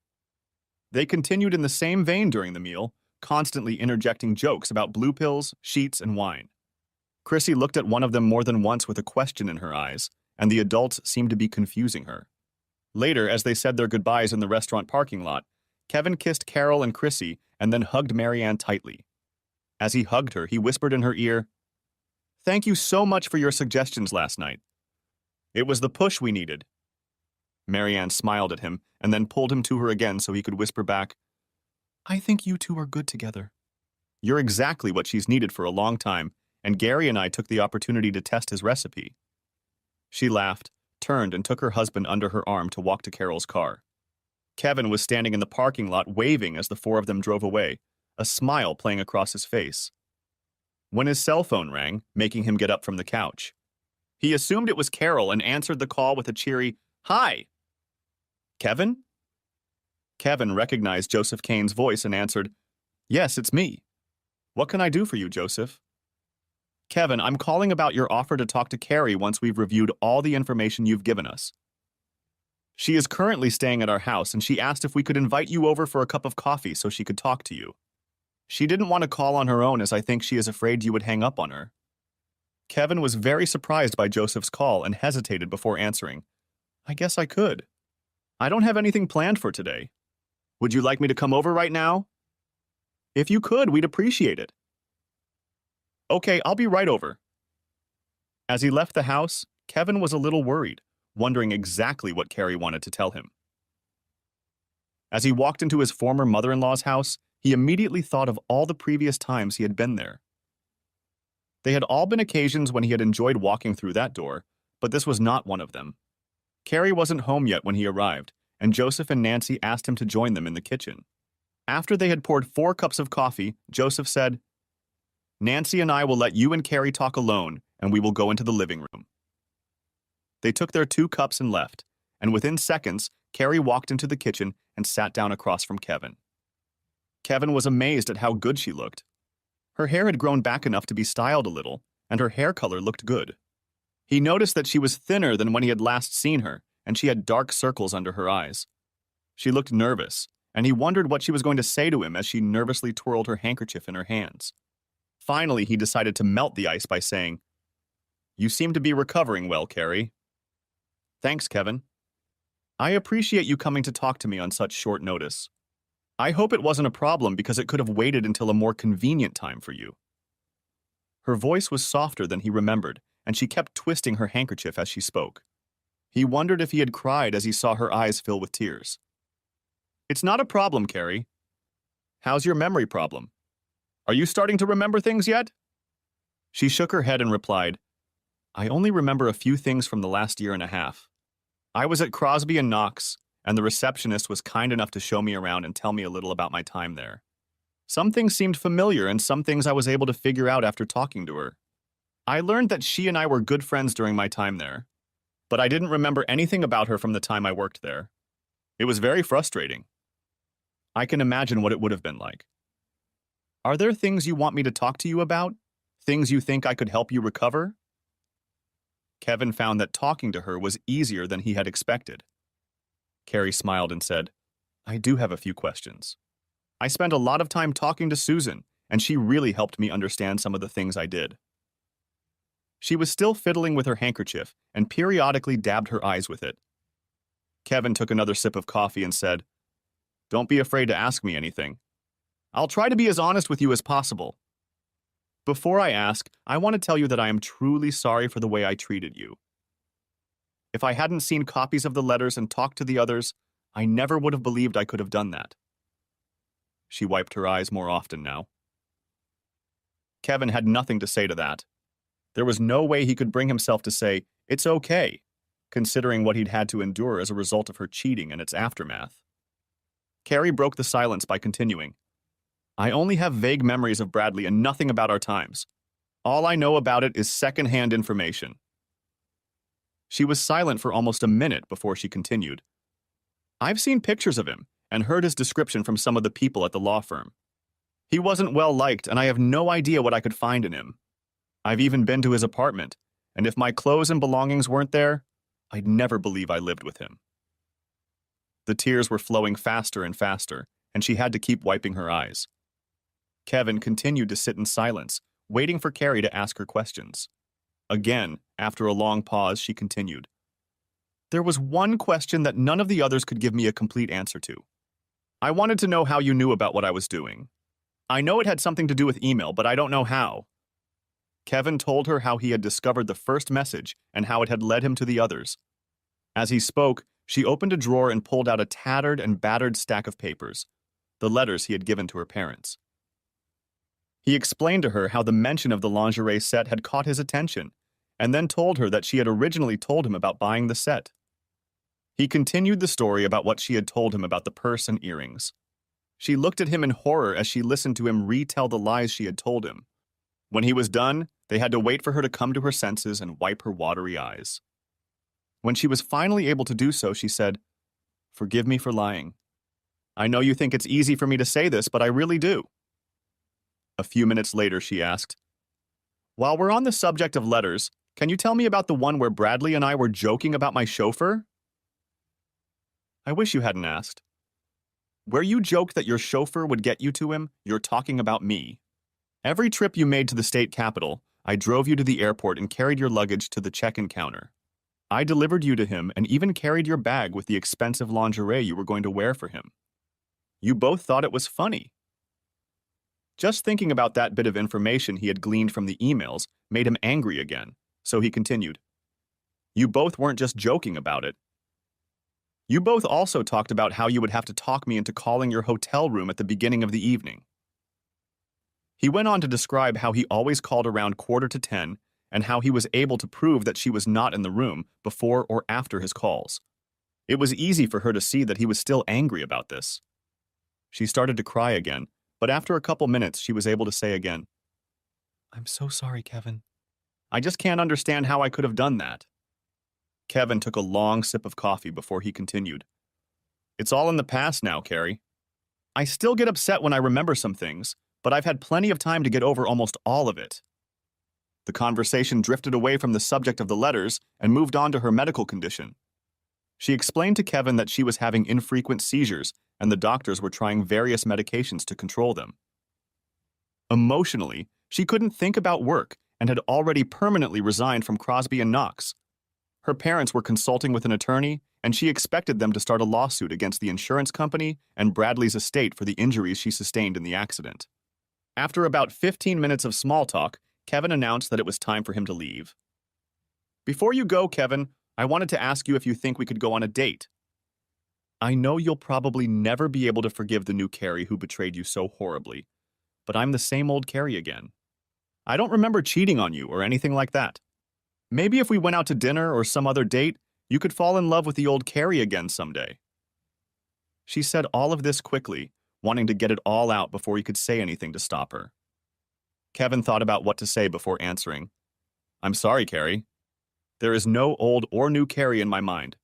They continued in the same vein during the meal, constantly interjecting jokes about blue pills, sheets, and wine. Chrissy looked at one of them more than once with a question in her eyes, and the adults seemed to be confusing her. Later, as they said their goodbyes in the restaurant parking lot, Kevin kissed Carol and Chrissy and then hugged Marianne tightly. As he hugged her, he whispered in her ear, "Thank you so much for your suggestions last night. It was the push we needed." Marianne smiled at him and then pulled him to her again so he could whisper back, "I think you two are good together." You're exactly what she's needed for a long time, and Gary and I took the opportunity to test his recipe. She laughed, turned, and took her husband under her arm to walk to Carol's car. Kevin was standing in the parking lot waving as the four of them drove away, a smile playing across his face. When his cell phone rang, making him get up from the couch, he assumed it was Carol and answered the call with a cheery, "Hi." "Kevin?" Kevin recognized Joseph Kane's voice and answered, "Yes, it's me. What can I do for you, Joseph?" "Kevin, I'm calling about your offer to talk to Carrie once we've reviewed all the information you've given us. She is currently staying at our house, and she asked if we could invite you over for a cup of coffee so she could talk to you. She didn't want to call on her own as I think she is afraid you would hang up on her." Kevin was very surprised by Joseph's call and hesitated before answering, "I guess I could. I don't have anything planned for today. Would you like me to come over right now?" "If you could, we'd appreciate it." "Okay, I'll be right over." As he left the house, Kevin was a little worried, wondering exactly what Carrie wanted to tell him. As he walked into his former mother-in-law's house, he immediately thought of all the previous times he had been there. They had all been occasions when he had enjoyed walking through that door, but this was not one of them. Carrie wasn't home yet when he arrived, and Joseph and Nancy asked him to join them in the kitchen. After they had poured 4 cups of coffee, Joseph said, "Nancy and I will let you and Carrie talk alone, and we will go into the living room." They took their 2 cups and left, and within seconds, Carrie walked into the kitchen and sat down across from Kevin. Kevin was amazed at how good she looked. Her hair had grown back enough to be styled a little, and her hair color looked good. He noticed that she was thinner than when he had last seen her, and she had dark circles under her eyes. She looked nervous, and he wondered what she was going to say to him as she nervously twirled her handkerchief in her hands. Finally, he decided to melt the ice by saying, "You seem to be recovering well, Carrie." "Thanks, Kevin. I appreciate you coming to talk to me on such short notice. I hope it wasn't a problem because it could have waited until a more convenient time for you." Her voice was softer than he remembered, and she kept twisting her handkerchief as she spoke. He wondered if he had cried as he saw her eyes fill with tears. "It's not a problem, Carrie. How's your memory problem? Are you starting to remember things yet?" She shook her head and replied, "I only remember a few things from the last year and a half. I was at Crosby and Knox, and the receptionist was kind enough to show me around and tell me a little about my time there. Some things seemed familiar, and some things I was able to figure out after talking to her. I learned that she and I were good friends during my time there, but I didn't remember anything about her from the time I worked there. It was very frustrating. I can imagine what it would have been like. Are there things you want me to talk to you about? Things you think I could help you recover?" Kevin found that talking to her was easier than he had expected. Carrie smiled and said, "I do have a few questions. I spent a lot of time talking to Susan, and she really helped me understand some of the things I did." She was still fiddling with her handkerchief and periodically dabbed her eyes with it. Kevin took another sip of coffee and said, "Don't be afraid to ask me anything. I'll try to be as honest with you as possible. Before I ask, I want to tell you that I am truly sorry for the way I treated you. If I hadn't seen copies of the letters and talked to the others, I never would have believed I could have done that." She wiped her eyes more often now. Kevin had nothing to say to that. There was no way he could bring himself to say, "It's okay," considering what he'd had to endure as a result of her cheating and its aftermath. Carrie broke the silence by continuing, "I only have vague memories of Bradley and nothing about our times. All I know about it is secondhand information." She was silent for almost a minute before she continued, "I've seen pictures of him and heard his description from some of the people at the law firm. He wasn't well liked, and I have no idea what I could find in him. I've even been to his apartment, and if my clothes and belongings weren't there, I'd never believe I lived with him." The tears were flowing faster and faster, and she had to keep wiping her eyes. Kevin continued to sit in silence, waiting for Carrie to ask her questions. Again, after a long pause, she continued, "There was one question that none of the others could give me a complete answer to. I wanted to know how you knew about what I was doing. I know it had something to do with email, but I don't know how." Kevin told her how he had discovered the first message and how it had led him to the others. As he spoke, she opened a drawer and pulled out a tattered and battered stack of papers, the letters he had given to her parents. He explained to her how the mention of the lingerie set had caught his attention, and then told her that she had originally told him about buying the set. He continued the story about what she had told him about the purse and earrings. She looked at him in horror as she listened to him retell the lies she had told him. When he was done, they had to wait for her to come to her senses and wipe her watery eyes. When she was finally able to do so, she said, "Forgive me for lying. I know you think it's easy for me to say this, but I really do." A few minutes later, she asked, "While we're on the subject of letters, can you tell me about the one where Bradley and I were joking about my chauffeur?" "I wish you hadn't asked. Where you joked that your chauffeur would get you to him, you're talking about me. Every trip you made to the state capitol, I drove you to the airport and carried your luggage to the check-in counter. I delivered you to him and even carried your bag with the expensive lingerie you were going to wear for him. You both thought it was funny." Just thinking about that bit of information he had gleaned from the emails made him angry again, so he continued, "You both weren't just joking about it. You both also talked about how you would have to talk me into calling your hotel room at the beginning of the evening." He went on to describe how he always called around 9:45 and how he was able to prove that she was not in the room before or after his calls. It was easy for her to see that he was still angry about this. She started to cry again, but after a couple minutes she was able to say again, "I'm so sorry, Kevin. I just can't understand how I could have done that." Kevin took a long sip of coffee before he continued. "It's all in the past now, Carrie. I still get upset when I remember some things, but I've had plenty of time to get over almost all of it." The conversation drifted away from the subject of the letters and moved on to her medical condition. She explained to Kevin that she was having infrequent seizures and the doctors were trying various medications to control them. Emotionally, she couldn't think about work and had already permanently resigned from Crosby and Knox. Her parents were consulting with an attorney, and she expected them to start a lawsuit against the insurance company and Bradley's estate for the injuries she sustained in the accident. After about 15 minutes of small talk, Kevin announced that it was time for him to leave. "Before you go, Kevin, I wanted to ask you if you think we could go on a date. I know you'll probably never be able to forgive the new Carrie who betrayed you so horribly, but I'm the same old Carrie again. I don't remember cheating on you or anything like that. Maybe if we went out to dinner or some other date, you could fall in love with the old Carrie again someday." She said all of this quickly, wanting to get it all out before he could say anything to stop her. Kevin thought about what to say before answering. "I'm sorry, Carrie. There is no old or new Carrie in my mind.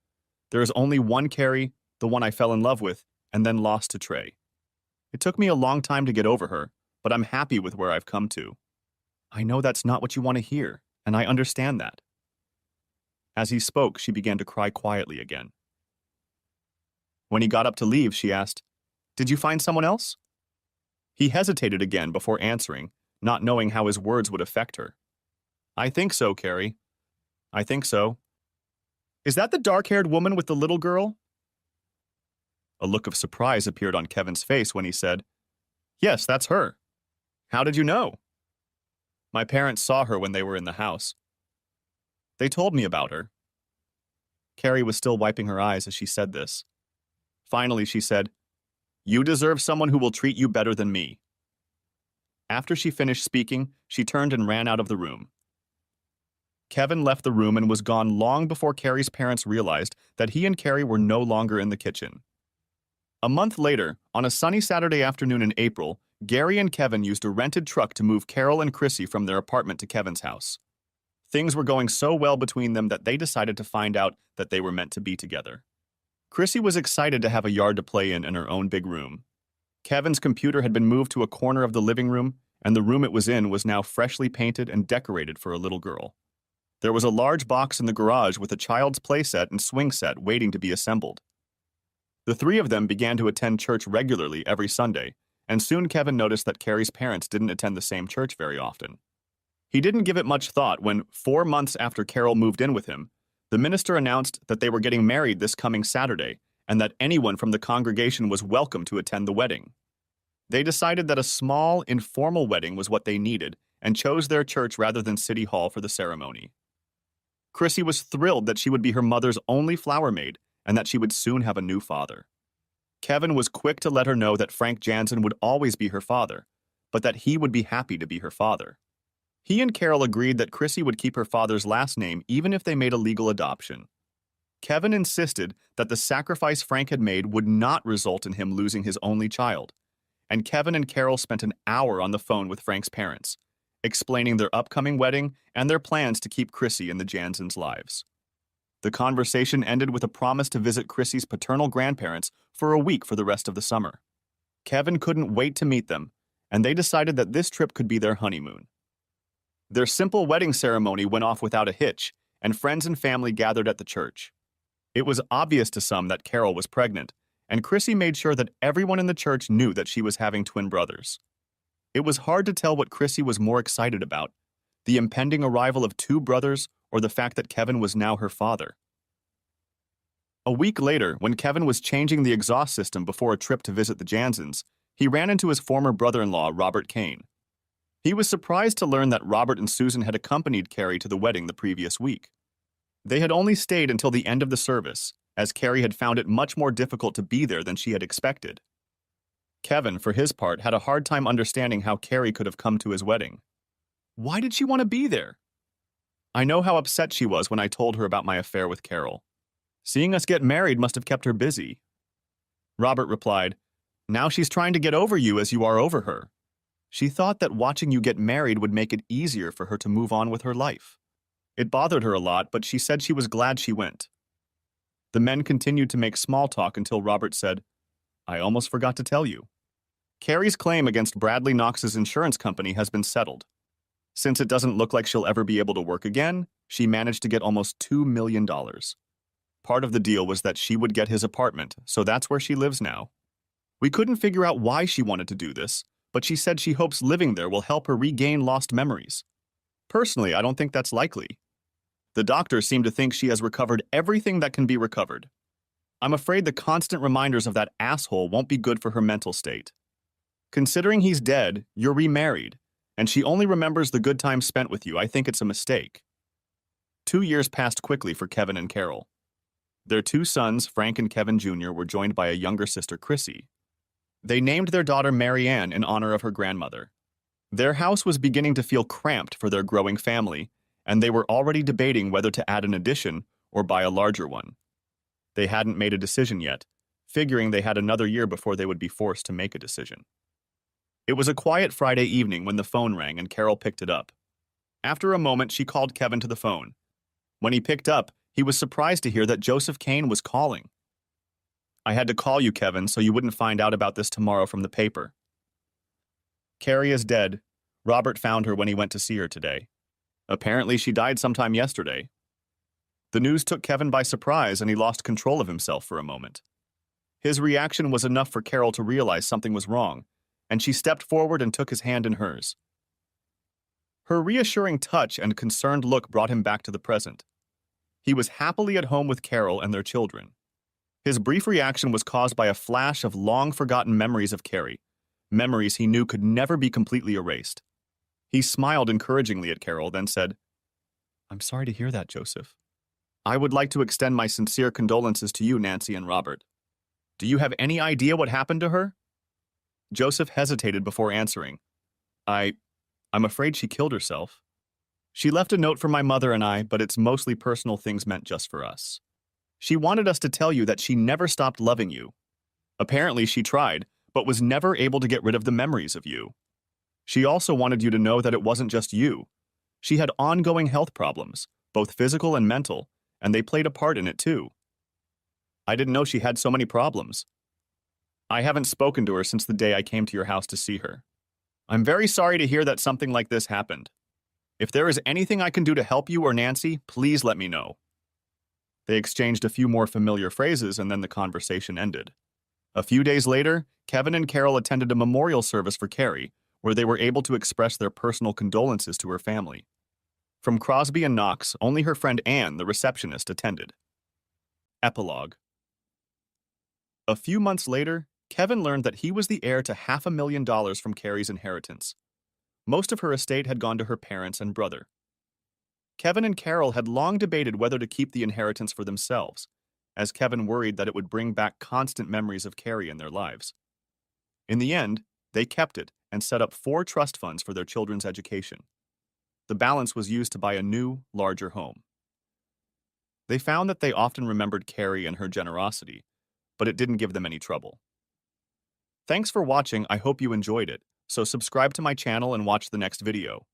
There is only one Carrie, the one I fell in love with, and then lost to Trey. It took me a long time to get over her, but I'm happy with where I've come to. I know that's not what you want to hear, and I understand that." As he spoke, she began to cry quietly again. When he got up to leave, she asked, "Did you find someone else?" He hesitated again before answering, not knowing how his words would affect her. "I think so, Carrie. I think so. Is that the dark-haired woman with the little girl?" A look of surprise appeared on Kevin's face when he said, "Yes, that's her. How did you know?" "My parents saw her when they were in the house. They told me about her." Carrie was still wiping her eyes as she said this. Finally, she said, "You deserve someone who will treat you better than me." After she finished speaking, she turned and ran out of the room. Kevin left the room and was gone long before Carrie's parents realized that he and Carrie were no longer in the kitchen. A month later, on a sunny Saturday afternoon in April, Gary and Kevin used a rented truck to move Carol and Chrissy from their apartment to Kevin's house. Things were going so well between them that they decided to find out that they were meant to be together. Chrissy was excited to have a yard to play in her own big room. Kevin's computer had been moved to a corner of the living room, and the room it was in was now freshly painted and decorated for a little girl. There was a large box in the garage with a child's playset and swing set waiting to be assembled. The three of them began to attend church regularly every Sunday, and soon Kevin noticed that Carrie's parents didn't attend the same church very often. He didn't give it much thought when, 4 months after Carol moved in with him, the minister announced that they were getting married this coming Saturday and that anyone from the congregation was welcome to attend the wedding. They decided that a small, informal wedding was what they needed and chose their church rather than City Hall for the ceremony. Chrissy was thrilled that she would be her mother's only flower maid and that she would soon have a new father. Kevin was quick to let her know that Frank Jansen would always be her father, but that he would be happy to be her father. He and Carol agreed that Chrissy would keep her father's last name even if they made a legal adoption. Kevin insisted that the sacrifice Frank had made would not result in him losing his only child, and Kevin and Carol spent an hour on the phone with Frank's parents, explaining their upcoming wedding and their plans to keep Chrissy in the Jansons' lives. The conversation ended with a promise to visit Chrissy's paternal grandparents for a week for the rest of the summer. Kevin couldn't wait to meet them, and they decided that this trip could be their honeymoon. Their simple wedding ceremony went off without a hitch, and friends and family gathered at the church. It was obvious to some that Carol was pregnant, and Chrissy made sure that everyone in the church knew that she was having twin brothers. It was hard to tell what Chrissy was more excited about, the impending arrival of two brothers or the fact that Kevin was now her father. A week later, when Kevin was changing the exhaust system before a trip to visit the Jansons, he ran into his former brother-in-law, Robert Kane. He was surprised to learn that Robert and Susan had accompanied Carrie to the wedding the previous week. They had only stayed until the end of the service, as Carrie had found it much more difficult to be there than she had expected. Kevin, for his part, had a hard time understanding how Carrie could have come to his wedding. Why did she want to be there? I know how upset she was when I told her about my affair with Carol. Seeing us get married must have kept her busy. Robert replied, Now she's trying to get over you as you are over her. She thought that watching you get married would make it easier for her to move on with her life. It bothered her a lot, but she said she was glad she went. The men continued to make small talk until Robert said, I almost forgot to tell you. Carrie's claim against Bradley Knox's insurance company has been settled. Since it doesn't look like she'll ever be able to work again, she managed to get almost $2 million. Part of the deal was that she would get his apartment, so that's where she lives now. We couldn't figure out why she wanted to do this, but she said she hopes living there will help her regain lost memories. Personally, I don't think that's likely. The doctors seem to think she has recovered everything that can be recovered. I'm afraid the constant reminders of that asshole won't be good for her mental state. Considering he's dead, you're remarried, and she only remembers the good times spent with you. I think it's a mistake. 2 years passed quickly for Kevin and Carol. Their two sons, Frank and Kevin Jr., were joined by a younger sister, Chrissy. They named their daughter Marianne in honor of her grandmother. Their house was beginning to feel cramped for their growing family, and they were already debating whether to add an addition or buy a larger one. They hadn't made a decision yet, figuring they had another year before they would be forced to make a decision. It was a quiet Friday evening when the phone rang and Carol picked it up. After a moment, she called Kevin to the phone. When he picked up, he was surprised to hear that Joseph Kane was calling. I had to call you, Kevin, so you wouldn't find out about this tomorrow from the paper. Carrie is dead. Robert found her when he went to see her today. Apparently, she died sometime yesterday. The news took Kevin by surprise, and he lost control of himself for a moment. His reaction was enough for Carol to realize something was wrong, and she stepped forward and took his hand in hers. Her reassuring touch and concerned look brought him back to the present. He was happily at home with Carol and their children. His brief reaction was caused by a flash of long-forgotten memories of Carrie, memories he knew could never be completely erased. He smiled encouragingly at Carol, then said, I'm sorry to hear that, Joseph. I would like to extend my sincere condolences to you, Nancy and Robert. Do you have any idea what happened to her? Joseph hesitated before answering. I'm afraid she killed herself. She left a note for my mother and I, but it's mostly personal things meant just for us. She wanted us to tell you that she never stopped loving you. Apparently she tried, but was never able to get rid of the memories of you. She also wanted you to know that it wasn't just you. She had ongoing health problems, both physical and mental, and they played a part in it too. I didn't know she had so many problems. I haven't spoken to her since the day I came to your house to see her. I'm very sorry to hear that something like this happened. If there is anything I can do to help you or Nancy, please let me know. They exchanged a few more familiar phrases and then the conversation ended. A few days later, Kevin and Carol attended a memorial service for Carrie, where they were able to express their personal condolences to her family. From Crosby and Knox, only her friend Anne, the receptionist, attended. Epilogue. A few months later, Kevin learned that he was the heir to $500,000 from Carrie's inheritance. Most of her estate had gone to her parents and brother. Kevin and Carol had long debated whether to keep the inheritance for themselves, as Kevin worried that it would bring back constant memories of Carrie in their lives. In the end, They kept it and set up 4 trust funds for their children's education. The balance was used to buy a new, larger home. They found that they often remembered Carrie and her generosity, but it didn't give them any trouble. Thanks for watching. I hope you enjoyed it. So subscribe to my channel and watch the next video.